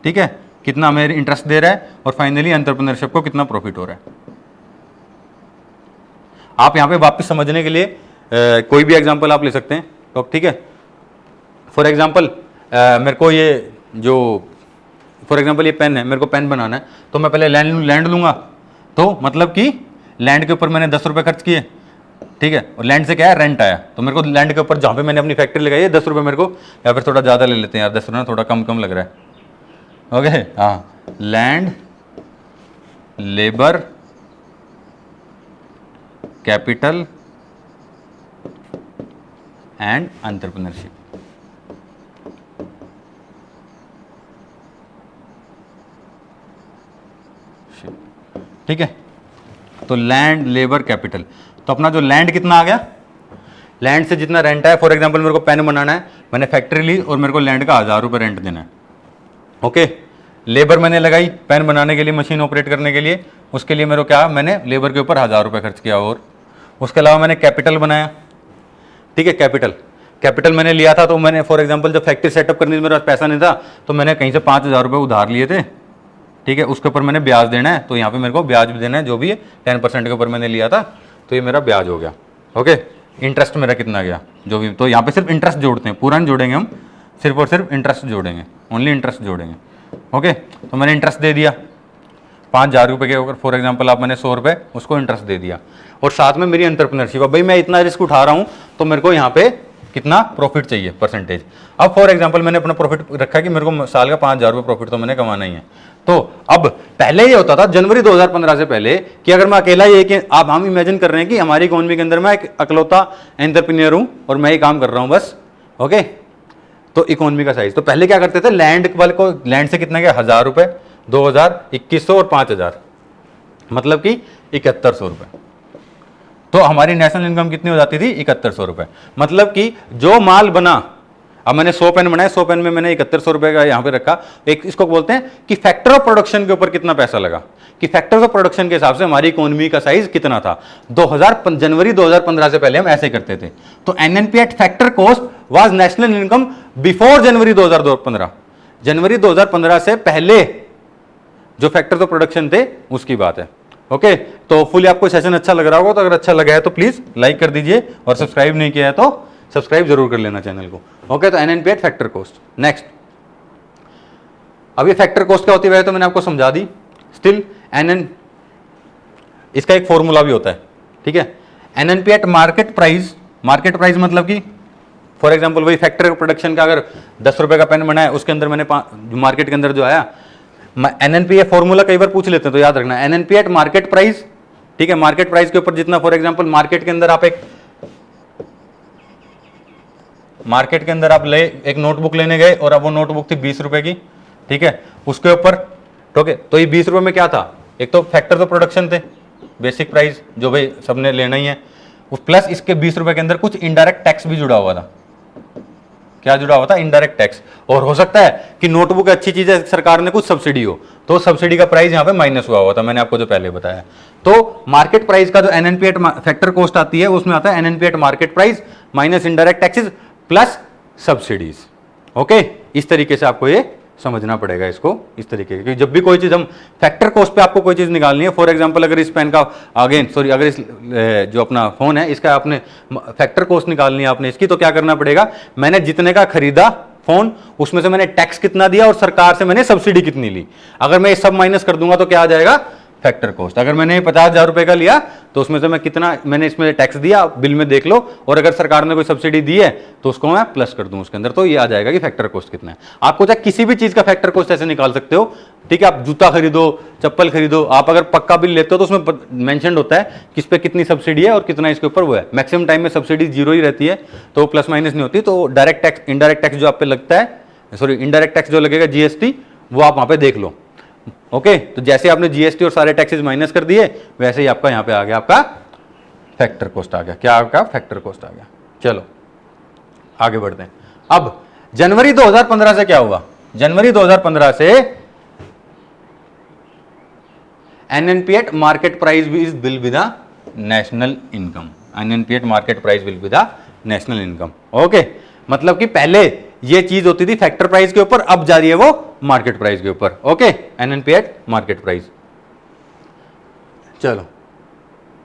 ठीक है, कितना हमें इंटरेस्ट दे रहा है, और फाइनली एंटरप्रेन्योरशिप को कितना प्रॉफिट हो रहा है। आप यहां पे वापस समझने के लिए कोई भी एग्जांपल आप ले सकते हैं, तो ठीक है। फॉर एग्जांपल मेरे को ये जो, फॉर एग्जांपल ये पेन है, मेरे को पेन बनाना है, तो मैं पहले लैंड लूंगा, तो मतलब कि लैंड के ऊपर मैंने 10 रुपए खर्च किए, ठीक है, और लैंड से क्या है, रेंट आया, तो मेरे को लैंड के ऊपर जहां पे मैंने अपनी फैक्ट्री लगाई है 10 रुपए मेरे को, या फिर थोड़ा ज़्यादा ले लेते हैं यार, 10 रुपये थोड़ा कम लग रहा है। ओके, हाँ, land, labour, capital and entrepreneurship. ठीक है, तो लैंड, लेबर, कैपिटल। तो अपना जो लैंड कितना आ गया, लैंड से जितना रेंट है, फॉर एग्जांपल मेरे को पेन बनाना है, मैंने फैक्ट्री ली और मेरे को लैंड का 1000 रुपये रेंट देना है। ओके, लेबर मैंने लगाई पेन बनाने के लिए, मशीन ऑपरेट करने के लिए, उसके लिए मेरे को क्या, मैंने लेबर के ऊपर 1000 रुपये खर्च किया। और उसके अलावा मैंने कैपिटल बनाया, ठीक है, कैपिटल मैंने लिया था, तो मैंने फॉर एग्जांपल जब फैक्ट्री सेटअप करनी थी, मेरे पास पैसा नहीं था, तो मैंने कहीं से 5000 रुपये उधार लिए थे, ठीक है, उसके ऊपर मैंने ब्याज देना है, तो यहाँ पे मेरे को ब्याज भी देना है, जो भी है 10% के ऊपर मैंने लिया था, तो ये मेरा ब्याज हो गया। ओके, इंटरेस्ट मेरा कितना गया, जो भी, तो यहाँ पे सिर्फ इंटरेस्ट जोड़ते हैं, पूरा नहीं जोड़ेंगे हम, सिर्फ और सिर्फ इंटरेस्ट जोड़ेंगे, ओनली इंटरेस्ट जोड़ेंगे। ओके, तो मैंने इंटरेस्ट दे दिया 5000 रुपये के ऊपर, फॉर एग्जाम्पल आप, मैंने 100 रुपये उसको इंटरेस्ट दे दिया, और साथ में मेरी एंटरप्रेन्योरशिप। अब भाई मैं इतना रिस्क उठा रहा हूँ, तो मेरे को यहाँ पे कितना प्रॉफिट चाहिए, परसेंटेज। अब फॉर एग्जांपल मैंने अपना प्रॉफिट रखा कि मेरे को साल का 5000 रुपये प्रॉफिट तो मैंने कमाना ही है। तो अब पहले ये होता था जनवरी 2015 से पहले कि अगर मैं अकेला ये, कि आप हम इमेजिन कर रहे हैं कि हमारी इकोनॉमी के अंदर मैं एक अकलौता एंटरप्रेन्योर हूं और मैं ही काम कर रहा हूं बस। ओके, तो इकोनॉमी का साइज, तो पहले क्या करते थे, लैंड वाले को, लैंड से कितना गया, 1000 रुपये, 2000, 2100 और 5000, मतलब कि 7100 रुपये। तो हमारी नेशनल इनकम कितनी हो जाती थी, 7100 रुपये। मतलब कि जो माल बना, अब मैंने 100 पेन बनाए, 100 पेन में मैंने 7100 रुपये का यहाँ पे रखा। एक इसको बोलते हैं कि फैक्टर ऑफ प्रोडक्शन के ऊपर कितना पैसा लगा, कि फैक्टर्स ऑफ प्रोडक्शन के हिसाब से हमारी इकोनॉमी का साइज कितना था। जनवरी 2015 से पहले हम ऐसे करते थे। तो NNP at factor cost was national income before January 2015। जनवरी 2015 से पहले जो फैक्टर्स ऑफ प्रोडक्शन थे उसकी बात है। ओके, तो फुली आपको सेशन अच्छा लग रहा होगा, तो अगर अच्छा लगा है तो प्लीज लाइक कर दीजिए, और सब्सक्राइब नहीं किया है तो सब्सक्राइब जरूर कर लेना चैनल को। ओके, तो NNP at factor cost. Next, अब ये फैक्टर कॉस्ट क्या होती है तो मैंने आपको समझा दी। स्टिल एनएन, इसका एक फॉर्मूला भी होता है, ठीक है। NNP eight market price, market price मतलब कि फॉर एग्जांपल वही फैक्टर प्रोडक्शन का अगर 10 रुपए का पेन बनाया, उसके अंदर मैंने मार्केट के अंदर जो आया एनएनपी, फॉर्मूला कई बार पूछ लेते हैं तो याद रखना, एनएनपी एट मार्केट प्राइस, ठीक है। मार्केट प्राइस के ऊपर जितना, फॉर एग्जांपल मार्केट के अंदर आप एक नोटबुक लेने गए और अब वो नोटबुक थी 20 रुपए की, ठीक है, उसके ऊपर, ठीक है। तो ये 20 रुपए में क्या था, एक तो फैक्टर ऑफ प्रोडक्शन थे, बेसिक प्राइस जो भाई सबने लेना ही है, प्लस इसके 20 रुपए के अंदर कुछ इनडायरेक्ट टैक्स भी जुड़ा हुआ था। क्या जुड़ा हुआ था, इनडायरेक्ट टैक्स। और हो सकता है कि नोटबुक अच्छी चीज है, सरकार ने कुछ सब्सिडी हो, तो सब्सिडी का प्राइस यहाँ पे माइनस हुआ था, मैंने आपको जो पहले बताया। तो मार्केट प्राइस का जो एनएनपी एट फैक्टर कॉस्ट आती है उसमें आता है NNP eight market price minus indirect taxes plus subsidies. Okay, इस तरीके से आपको ये समझना पड़ेगा इसको, इस तरीके की जब भी कोई चीज हम फैक्टर कॉस्ट पे आपको कोई चीज निकालनी है, फॉर एग्जांपल अगर इस पेन का अगेन सॉरी अगर इस जो अपना फोन है इसका आपने फैक्टर कॉस्ट निकालनी है आपने इसकी, तो क्या करना पड़ेगा, मैंने जितने का खरीदा फोन उसमें से मैंने टैक्स कितना दिया और सरकार से मैंने सब्सिडी कितनी ली, अगर मैं ये सब माइनस कर दूंगा तो क्या आ जाएगा, फैक्टर कॉस्ट। अगर मैंने 50,000 रुपए का लिया तो उसमें से मैं कितना मैंने इसमें टैक्स दिया, बिल में देख लो, और अगर सरकार ने कोई सब्सिडी दी है तो उसको मैं प्लस कर दूं उसके अंदर, तो ये आ जाएगा कि फैक्टर कॉस्ट कितना है। आपको चाहे किसी भी चीज का फैक्टर कॉस्ट ऐसे निकाल सकते हो, ठीक है, आप जूता खरीदो, चप्पल खरीदो, आप अगर पक्का बिल लेते हो तो उसमें मेंशन होता है किस पे कितनी सब्सिडी है और कितना इसके ऊपर वो है। मैक्सिमम टाइम में सब्सिडी जीरो ही रहती है, तो प्लस माइनस नहीं होती। तो डायरेक्ट टैक्स इनडायरेक्ट टैक्स जो आप पे लगता है, सॉरी इनडायरेक्ट टैक्स जो लगेगा जीएसटी, वो आप वहां पे देख लो। ओके, तो जैसे आपने जीएसटी और सारे टैक्सेस माइनस कर दिए वैसे ही आपका यहां पे आ गया आपका फैक्टर कॉस्ट आ गया। क्या आपका फैक्टर कॉस्ट आ गया। चलो आगे बढ़ते हैं। अब जनवरी 2015 से क्या हुआ, जनवरी 2015 से NNP eight market price is bill with the national income, NNP eight market price bill with the national income. Okay, मतलब कि पहले ये चीज होती थी फैक्टर प्राइस के ऊपर, अब जा रही है वो मार्केट प्राइस के ऊपर। Okay, NNP eight market price. चलो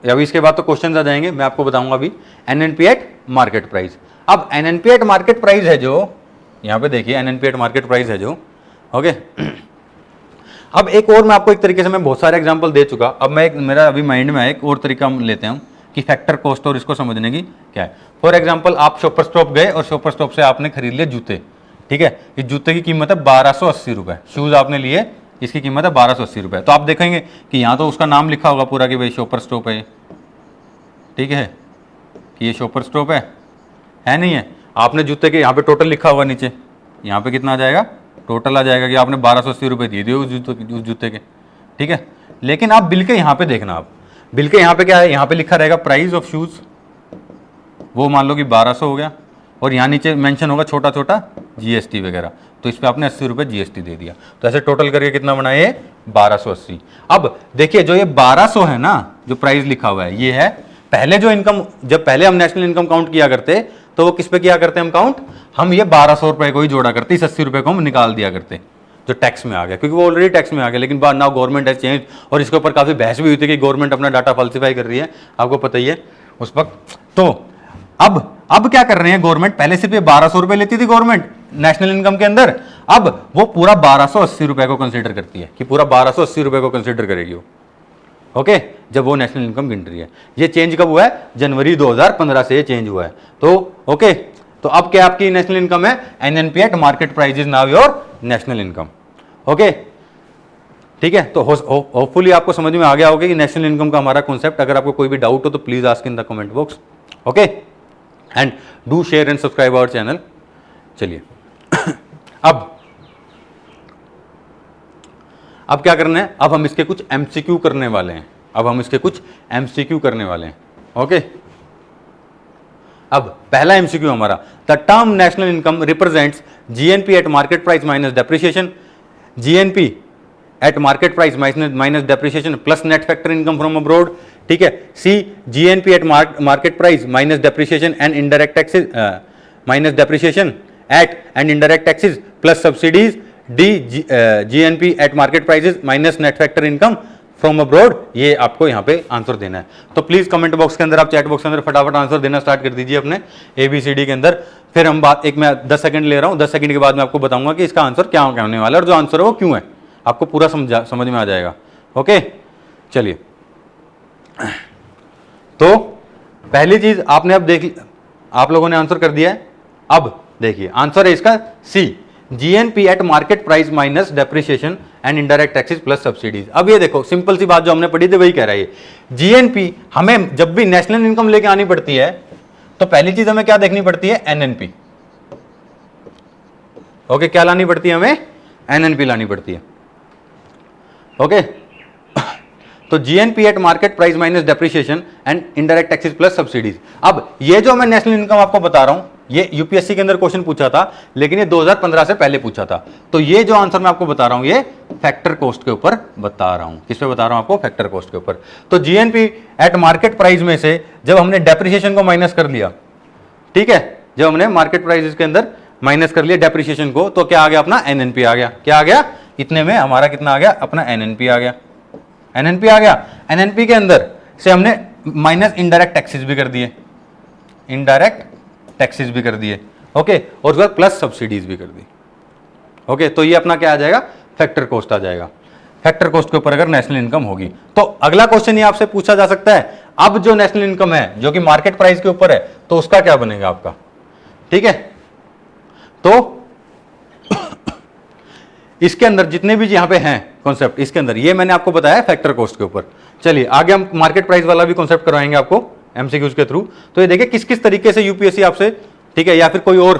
अभी इसके बाद तो क्वेश्चंस आ जाएंगे, मैं आपको बताऊंगा अभी एनएनपी एट मार्केट प्राइस। अब एनएनपी एट मार्केट प्राइस है जो यहां पे देखिए, एनएनपी एट मार्केट प्राइस है जो, ओके। अब एक और मैं आपको एक तरीके से, मैं बहुत सारे एग्जांपल दे चुका, अब मैं मेरा अभी माइंड में एक और तरीका हम लेते हैं कि फैक्टर कॉस्ट और इसको समझने की क्या है। फॉर एग्जांपल आप शॉपर स्टॉप गए और शॉपर स्टॉप से आपने खरीद लिए जूते, ठीक है, इस जूते की कीमत है 1280 रुपए, शूज आपने लिए इसकी कीमत है 1280 रुपए। तो आप देखेंगे कि यहाँ तो उसका नाम लिखा होगा पूरा कि भाई शॉपर स्टॉप है, ठीक है, कि ये शॉपर स्टॉप है नहीं है। आपने जूते के यहाँ पे टोटल लिखा होगा नीचे, यहाँ पे कितना आ जाएगा, टोटल आ जाएगा कि आपने 1280 रुपए दिए थे उस जूते के, ठीक है। लेकिन आप बिल के यहाँ पे देखना, आप बिल के यहाँ पे क्या है, यहाँ पे लिखा रहेगा प्राइस ऑफ शूज, वो मान लो कि 1200 हो गया, और यहाँ नीचे मेंशन होगा छोटा छोटा जीएसटी वगैरह, तो इस पे आपने 80 रुपए जीएसटी दे दिया, तो ऐसे टोटल करके कितना बना ये 1280। अब देखिए जो ये 1200 है ना, जो प्राइस लिखा हुआ है ये है पहले जो इनकम, जब पहले हम नेशनल इनकम काउंट किया करते तो वो किस पे किया करते हम काउंट, हम ये 1200 रुपए को ही जोड़ा करते, इस 80 रुपए को हम निकाल दिया करते जो टैक्स में आ गया, क्योंकि वो ऑलरेडी टैक्स में आ गया। लेकिन नाउ गवर्नमेंट हैज चेंज, और इसके ऊपर काफी बहस भी हुई थी कि गवर्नमेंट अपना डाटा फॉल्सिफाई कर रही है, आपको पता ही है उस वक्त। तो अब क्या कर रहे हैं गवर्नमेंट, पहले सिर्फ ये 1200 रुपए लेती थी गवर्नमेंट नेशनल इनकम के अंदर, अब वो पूरा 1280 रुपए को कंसीडर करती है, कि पूरा 1280 रुपए को कंसीडर करेगी वो, ओके, जब वो नेशनल इनकम गिन रही है। ये चेंज कब हुआ है, जनवरी 2015 से ये चेंज हुआ है। तो ओके, तो अब क्या आपकी नेशनल इनकम है, NNP eight market price is now your national income. Okay, ठीक है, तो होपफुली आपको समझ में आ गया होगा कि नेशनल इनकम का हमारा कॉन्सेप्ट। अगर आपको कोई भी डाउट हो तो please ask in the comment box, okay, and do share and subscribe our channel. चलिए अब क्या करना है, अब हम इसके कुछ एमसीक्यू करने वाले हैं, अब हम इसके कुछ एमसीक्यू करने वाले हैं, ओके। अब पहला एमसीक्यू हमारा, the term national income represents GNP at market price minus depreciation, GNP at market price minus depreciation plus net factor income from abroad, ठीक है। C GNP at market price minus depreciation and indirect taxes minus depreciation at and indirect taxes plus subsidies, D GNP at market prices minus net factor income from abroad. ये आपको यहाँ पे answer देना है। तो please comment box के अंदर, आप चैट बॉक्स के अंदर फटाफट आंसर देना स्टार्ट कर दीजिए अपने ABCD के अंदर। फिर हम बात, एक मैं 10 सेकंड ले रहा हूँ, 10 सेकंड के बाद मैं आपको बताऊंगा कि इसका आंसर क्या होने वाला है और जो आंसर है वो क्यों है, आपको पूरा समझ में आ जाएगा। ओके, चलिए, तो पहली चीज आपने अब आप लोगों ने आंसर कर दिया है। अब देखिए आंसर है इसका C, GNP at market price minus depreciation and indirect taxes plus subsidies. अब ये देखो सिंपल सी बात जो हमने पढ़ी थी वही कह रहा है। जीएनपी हमें जब भी नेशनल इनकम लेके आनी पड़ती है तो पहली चीज हमें क्या देखनी पड़ती है, एनएनपी। ओके, क्या लानी पड़ती है हमें, एनएनपी लानी पड़ती है। ओके, तो GNP at market price minus depreciation and indirect taxes plus subsidies. अब ये जो मैं नेशनल इनकम आपको बता रहा हूं, ये यूपीएससी के अंदर क्वेश्चन पूछा था, लेकिन ये 2015 से पहले पूछा था। तो ये जो आंसर मैं आपको बता रहा हूं ये फैक्टर कॉस्ट के ऊपर बता रहा हूं। किस पे बता रहा हूं आपको? फैक्टर कॉस्ट के ऊपर। तो जीएनपी एट मार्केट प्राइस में से जब हमने डेप्रिसिएशन को माइनस कर लिया, ठीक है, जब हमने मार्केट प्राइस के अंदर माइनस कर लिया डेप्रिसिएशन को, तो क्या आ गया अपना एनएनपी आ गया। क्या आ गया? इतने में हमारा कितना आ गया? अपना एनएनपी आ गया। एनएनपी आ गया। एनएनपी के अंदर से हमने माइनस इनडायरेक्ट टैक्सेस भी कर दिए, इनडायरेक्ट टैक्सेस भी कर दिए, ओके, और उसके बाद प्लस सब्सिडीज भी कर दी, ओके। तो ये अपना क्या आ जाएगा? फैक्टर कॉस्ट आ जाएगा। फैक्टर कॉस्ट के ऊपर अगर नेशनल इनकम होगी तो अगला क्वेश्चन ये आपसे पूछा जा सकता है, अब जो नेशनल इनकम है जो कि मार्केट प्राइस के ऊपर है, तो उसका क्या बनेगा आपका? ठीक है, तो इसके अंदर जितने भी यहां पे हैं कॉन्सेप्ट, इसके अंदर ये मैंने आपको बताया फैक्टर कॉस्ट के ऊपर। चलिए आगे हम मार्केट प्राइस वाला भी कॉन्सेप्ट करवाएंगे आपको एमसीक्यूज के थ्रू। तो ये देखिए किस किस तरीके से यूपीएससी आपसे, ठीक है, या फिर कोई और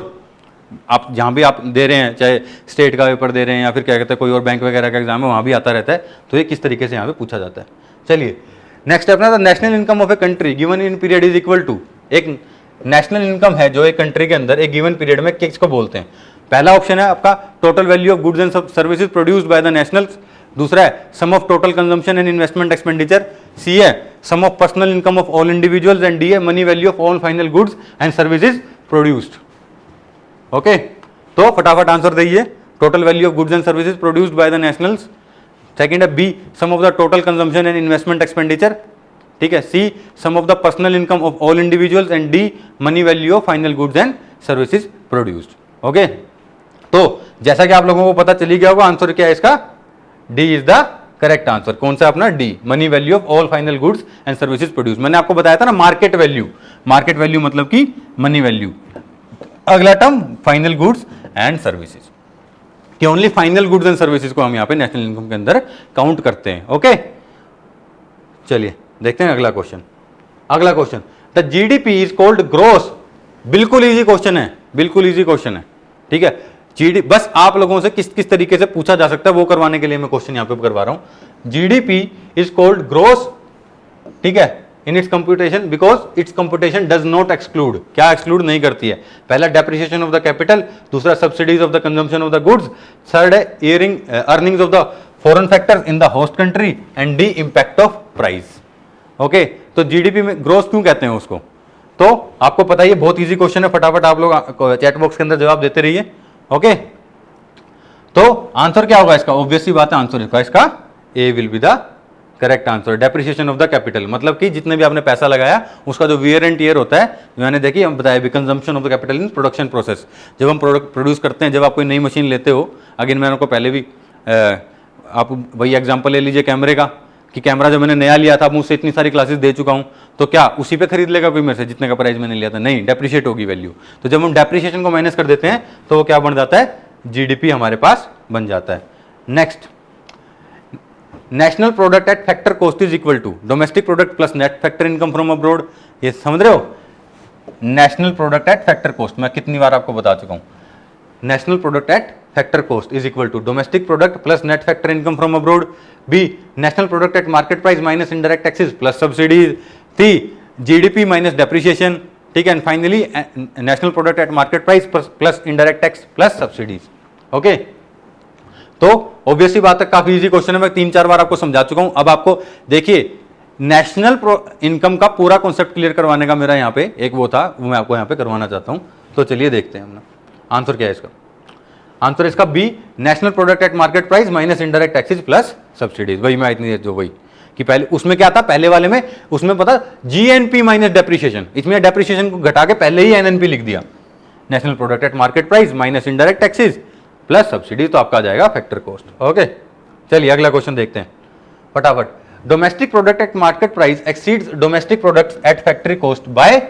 आप जहां भी आप दे रहे हैं, चाहे स्टेट का पेपर दे रहे हैं या फिर क्या कहते हैं कोई और बैंक वगैरह का एग्जाम है, वहां भी आता रहता है। तो ये किस तरीके से यहाँ पे पूछा जाता है। चलिए नेक्स्ट अपना the national income of a country given in period is equal to, एक नेशनल इनकम है जो एक कंट्री के अंदर एक गिवन पीरियड में किसको बोलते हैं? पहला ऑप्शन है आपका total value of goods and services produced by the national, दूसरा है sum of total consumption and investment expenditure, C है sum of personal income of all individuals, and D है money value of all final goods and services produced. Okay, तो फटाफट answer दीजिए। Total value of goods and services produced by the nationals, second है B sum of the total consumption and investment expenditure, ठीक है, C sum of the personal income of all individuals, and D money value of final goods and services produced. Okay, तो जैसा कि आप लोगों को पता चली गया होगा आंसर क्या है इसका? D is the correct answer. कौन सा अपना? D, money value of all final goods and services produce. मैंने आपको बताया था ना मार्केट वैल्यू, मार्केट वैल्यू मतलब कि मनी वैल्यू। अगला term final goods and services, कि only final goods and services को हम यहाँ पे नेशनल इनकम के अंदर काउंट करते हैं। ओके, चलिए देखते हैं अगला क्वेश्चन। अगला question, the GDP is called gross. बिल्कुल इजी क्वेश्चन है, बिल्कुल इजी क्वेश्चन है, ठीक है। जीडी बस आप लोगों से किस किस तरीके से पूछा जा सकता है वो करवाने के लिए मैं क्वेश्चन यहां पे करवा रहा हूं। जीडीपी इज कॉल्ड ग्रोस, ठीक है, in its computation because its computation does not exclude, क्या एक्सक्लूड नहीं करती है? पहला डेप्रिसिएशन ऑफ द कैपिटल, दूसरा subsidies of the consumption of the goods, third है earnings of the foreign factors in the host country, and D impact of price. Okay, तो GDP में gross क्यों कहते हैं उसको? तो आपको पता है बहुत इजी क्वेश्चन है, फटाफट आप लोग चैट बॉक्स के अंदर जवाब देते रहिए। ओके, तो आंसर क्या होगा इसका? ऑब्वियसली बात है, आंसर इसका A will be the correct answer. Depreciation of the capital मतलब कि जितने भी आपने पैसा लगाया उसका जो वियर एंड टियर होता है, मैंने देखी हम बताया भी, consumption of the capital in production process. जब हम प्रोडक्ट प्रोड्यूस करते हैं, जब आप कोई नई मशीन लेते हो, अगेन मैंने आपको पहले भी आप वही एग्जाम्पल ले लीजिए कैमरे का, कि कैमरा जब मैंने नया लिया था, अब मुझसे इतनी सारी क्लासेस दे चुका हूं, तो क्या उसी पे खरीद लेगा कोई मेरे से जितने का प्राइस मैंने लिया था? नहीं, डेप्रिशिएट होगी वैल्यू। तो जब हम डेप्रिशिएशन को माइनस कर देते हैं तो वो क्या बन जाता है? जीडीपी हमारे पास बन जाता है। Next, national product at factor cost is equal to domestic product plus net factor income from abroad. ये समझ रहे हो? National product at factor cost मैं कितनी बार आपको बता चुका हूं। National product at factor cost is equal to domestic product plus net factor income from abroad, B national product at market price minus indirect taxes plus subsidies, C GDP minus depreciation, ठीक है, and finally national product at market price plus indirect tax plus subsidies. Okay, तो obviously बात है, काफी easy question है, मैं 3-4 बार आपको समझा चुका हूं। अब आपको देखिए नेशनल इनकम का पूरा कॉन्सेप्ट क्लियर करवाने का मेरा यहाँ पे एक वो था, वो मैं आपको यहाँ पे करवाना चाहता हूं। तो चलिए देखते हैं हम आंसर क्या है इसका। आंसर इसका B, national product at market price minus indirect taxes plus subsidies. वही मैं इतनी जो वही कि पहले उसमें क्या था, पहले वाले में उसमें पता जीएनपी माइनस डेप्रिसिएशन, इसमें डेप्रिसिएशन को घटा के पहले ही एनएनपी लिख दिया। National product at market price minus indirect taxes plus subsidies, तो आपका आ जाएगा फैक्टर कॉस्ट। ओके, चलिए अगला क्वेश्चन देखते हैं फटाफट। Domestic product at market price exceeds domestic products at factory cost by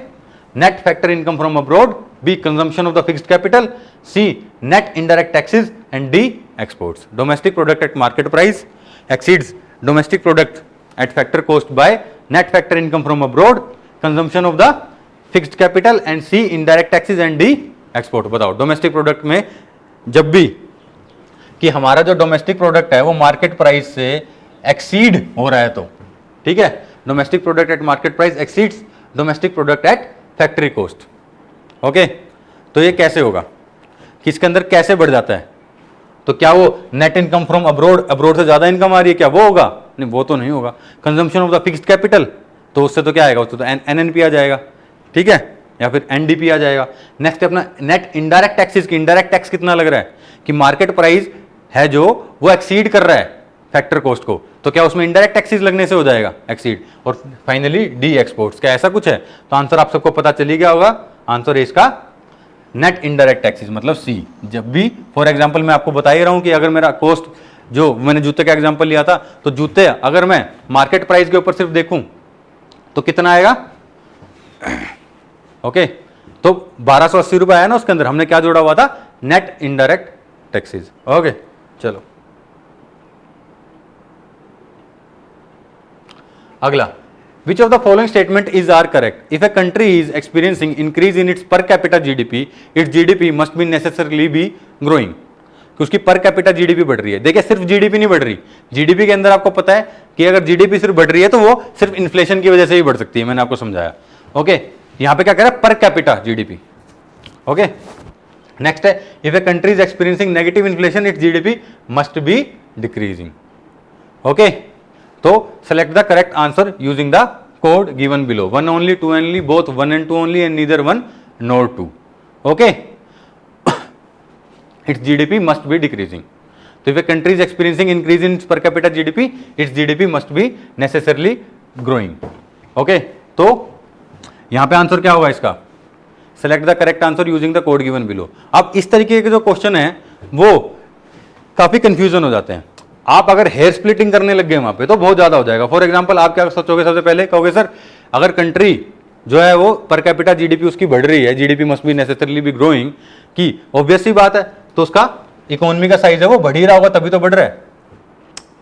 net factor income from abroad, B consumption of the fixed capital, C net indirect taxes, and D exports. Domestic product at market price exceeds domestic product at factor cost by net factor income from abroad, consumption of the fixed capital, and C indirect taxes, and D export. बताओ domestic product में जब भी कि हमारा जो domestic product है वो market price से एक्सीड हो रहा है, तो ठीक है, domestic product at market price exceeds domestic product eight factory cost. Okay, तो ये कैसे होगा कि इसके अंदर कैसे बढ़ जाता है? तो क्या वो net income from abroad, abroad से ज्यादा इनकम आ रही है क्या, वो होगा? नहीं, वो तो नहीं होगा। Consumption of the fixed capital, तो उससे तो क्या आएगा, उससे तो एनएनपी आ जाएगा, ठीक है, या फिर एनडीपी आ जाएगा। नेक्स्ट अपना नेट इनडायरेक्ट टैक्सेस की, इनडायरेक्ट टैक्स कितना लग रहा है कि मार्केट प्राइस है जो वो एक्सीड कर रहा है फैक्टर कॉस्ट को, तो क्या उसमें इनडायरेक्ट टैक्सेस लगने से हो जाएगा एक्सीड। और फाइनली डी एक्सपोर्ट्स, क्या ऐसा कुछ है? तो आंसर आप सबको पता चली गया होगा, आंसर है इसका नेट इनडायरेक्ट टैक्सेस मतलब सी। जब भी फॉर एग्जांपल मैं आपको बता ही रहा हूं कि अगर मेरा कॉस्ट, जो मैंने जूते का एग्जांपल लिया था, तो जूते अगर मैं मार्केट प्राइस के ऊपर सिर्फ देखूं तो कितना आएगा, ओके, तो 1280 रुपए आया ना, उसके अंदर हमने क्या जोड़ा हुआ था, नेट इनडायरेक्ट टैक्सेस। ओके, चलो अगला, which of the following statement is are correct? If a country is experiencing increase in its per capita GDP, its GDP must be necessarily be growing. कि उसकी पर कैपिटा जीडीपी बढ़ रही है। देखिए सिर्फ जीडीपी नहीं बढ़ रही, जीडीपी के अंदर आपको पता है कि अगर जीडीपी सिर्फ बढ़ रही है तो वो सिर्फ इन्फ्लेशन की वजह से ही बढ़ सकती है, मैंने आपको समझाया। ओके, यहां पे क्या कह रहा है, per capita GDP. Okay, next है, if a country is experiencing negative inflation its GDP must be decreasing. Okay, तो select the correct answer using the code given below, 1 only, 2 only, both 1 and 2 only, and neither 1 nor 2. Okay, its GDP must be decreasing. So if a country is experiencing increase in per capita GDP, its GDP must be necessarily growing. Okay, तो यहां पे answer क्या होगा इसका, select the correct answer using the code given below. अब इस तरीके के जो क्वेश्चन है वो काफी कंफ्यूजन हो जाते हैं। आप अगर हेयर स्प्लिटिंग करने लग गए वहां पे तो बहुत ज्यादा हो जाएगा। फॉर एग्जांपल आप क्या सोचोगे, सबसे पहले कहोगे सर अगर कंट्री जो है वो पर कैपिटा जीडीपी उसकी बढ़ रही है, GDP must B necessarily be growing, की ऑब्वियस सी बात है, तो उसका इकोनॉमी का साइज है वो बढ़ ही रहा होगा तभी तो बढ़ रहा है,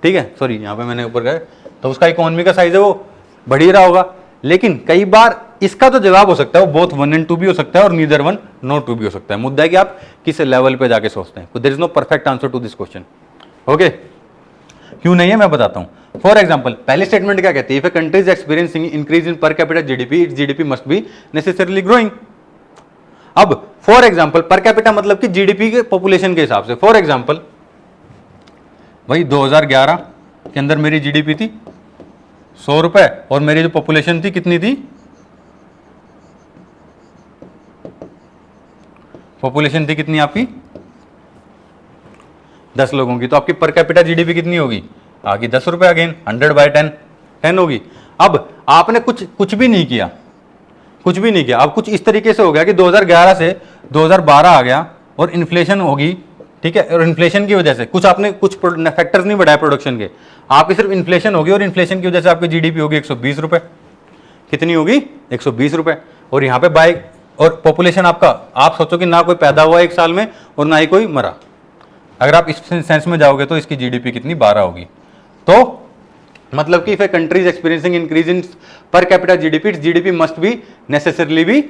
ठीक है, सॉरी यहां पे मैंने ऊपर गए, तो उसका इकोनॉमी का साइज है वो बढ़ ही रहा होगा। लेकिन कई बार इसका तो जवाब हो सकता है वो बोथ 1 and 2 भी हो सकता है और नीदर 1 nor 2 भी हो सकता है। मुद्दा है कि आप किस लेवल पे जाके सोचते हैं। There is no perfect answer to this question. Okay, क्यों नहीं है मैं बताता हूं। फॉर एग्जांपल पहली स्टेटमेंट क्या कहती है, if a country is experiencing increase in पर capita GDP it's GDP must B necessarily growing. अब फॉर एग्जांपल पर कैपिटा मतलब कि जीडीपी के पॉपुलेशन के हिसाब से। फॉर एग्जांपल भाई 2011 के अंदर मेरी जीडीपी थी 100 रुपए और मेरी जो पॉपुलेशन थी कितनी थी, पॉपुलेशन थी कितनी आपकी 10 लोगों की, तो आपकी पर कैपिटा जीडीपी कितनी होगी, आगे 10 रुपए, अगेन 100/10 होगी। अब आपने कुछ भी नहीं किया, कुछ भी नहीं किया, अब कुछ इस तरीके से हो गया कि 2011 से 2012 आ गया और इन्फ्लेशन होगी, ठीक है, और इन्फ्लेशन की वजह से कुछ आपने कुछ फैक्टर्स नहीं बढ़ाए प्रोडक्शन के, आपकी सिर्फ इन्फ्लेशन होगी और इन्फ्लेशन की वजह से आपकी जीडीपी होगी 120 रुपए। कितनी होगी, 120 रुपए। और यहाँ पे बाय और पॉपुलेशन आपका, आप सोचो कि ना कोई पैदा हुआ एक साल में और ना ही कोई मरा, अगर आप इस सेंस में जाओगे तो इसकी जीडीपी कितनी 12 होगी। तो मतलब कि if a country is experiencing increase in पर capita GDP it's GDP must B necessarily be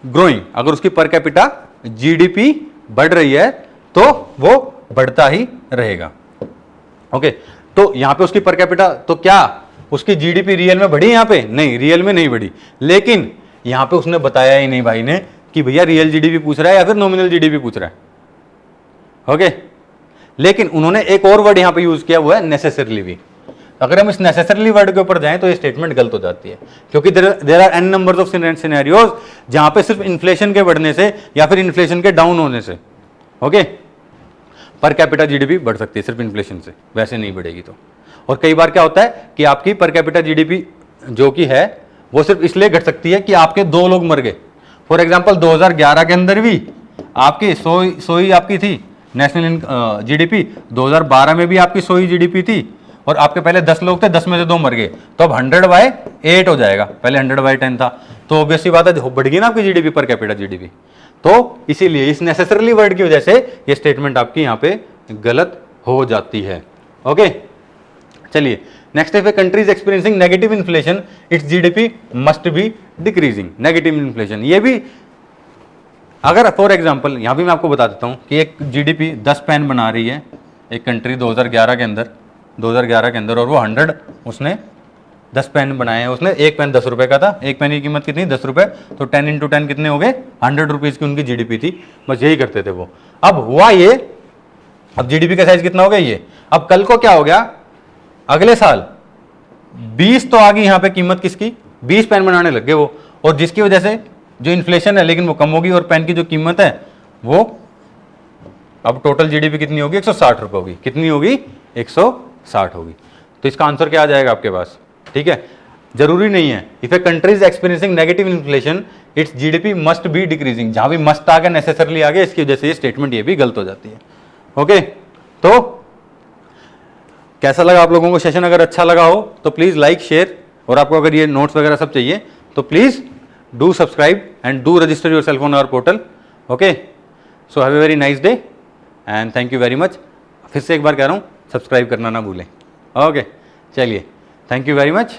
growing. अगर उसकी पर कैपिटा जीडीपी बढ़ रही है तो वो बढ़ता ही रहेगा। ओके, तो यहां पे उसकी पर कैपिटा, तो क्या उसकी जीडीपी रियल में बढ़ी, यहां पे नहीं, रियल में नहीं बढ़ी, लेकिन यहां पे उसने बताया ही नहीं भाई ने कि भैया रियल जीडीपी पूछ रहा है या फिर नॉमिनल जीडीपी पूछ रहा है। ओके, लेकिन उन्होंने एक और वर्ड यहां पे यूज किया, वो है नेसेसरली भी। अगर हम इस नेसेसरली वर्ड के ऊपर जाएं तो ये स्टेटमेंट गलत हो जाती है, क्योंकि there are n numbers of scenarios जहां पे सिर्फ इन्फ्लेशन के बढ़ने से या फिर इन्फ्लेशन के डाउन होने से, ओके, पर कैपिटा जीडीपी बढ़ सकती है सिर्फ इन्फ्लेशन से, वैसे नहीं बढ़ेगी। तो और कई बार क्या होता है कि आपकी पर कैपिटा जीडीपी जो कि है वो सिर्फ इसलिए घट सकती है कि आपके 2 लोग मर गए। फॉर एग्जाम्पल 2011 के अंदर भी आपकी 100 ही आपकी थी नेशनल जीडीपी, 2012 में भी आपकी 100 ही जीडीपी थी और आपके पहले 10 लोग थे, 10 में से 2 मर गए, तो अब 100/8 हो जाएगा, पहले 100/10 था, तो ऑब्वियसली बात है बढ़ गई ना आपकी जीडीपी, पर कैपिटा जीडीपी। तो इसीलिए इस नेसेसरली वर्ड की वजह से ये स्टेटमेंट आपकी यहाँ पे गलत हो जाती है। ओके, चलिए next, if a country is experiencing negative inflation its GDP must be decreasing. Negative inflation ये भी, अगर फॉर एग्जांपल यहां भी मैं आपको बता देता हूं कि एक जीडीपी 10 पेन बना रही है एक कंट्री 2011 के अंदर और वो 100 उसने 10 पेन बनाए हैं उसने, एक पेन 10 रुपए का था, एक पेन की कीमत कितनी 10 रुपए, तो 10 × 10 कितने हो गए 100 रुपीज़ की उनकी जीडीपी थी, बस यही करते थे वो। अब हुआ ये, अब जीडीपी का साइज कितना हो गया ये, अब कल को क्या हो गया, अगले साल 20 तो आ गई यहाँ पे कीमत किसकी, 20 पेन बनाने लग गए वो, और जिसकी वजह से जो इन्फ्लेशन है लेकिन वो कम होगी और पेन की जो कीमत है वो अब टोटल जीडीपी कितनी होगी 160 रुपए होगी, कितनी होगी 160 होगी। तो इसका आंसर क्या आ जाएगा आपके पास, ठीक है। जरूरी नहीं है, if a country is experiencing negative inflation its GDP must be decreasing, जहां भी मस्ट आ गया नेसेसरली आ गया, इसकी वजह से ये स्टेटमेंट ये भी गलत हो जाती है। ओके, तो कैसा लगा आप लोगों को सेशन, अगर अच्छा लगा हो तो प्लीज लाइक शेयर, और आपको अगर ये नोट्स वगैरह सब चाहिए तो please do subscribe and do register yourself on our portal. Okay, so have a very nice day and thank you very much. फिर से एक बार कह रहा हूँ, सब्सक्राइब करना ना भूलें। ओके, चलिए, थैंक यू वेरी मच।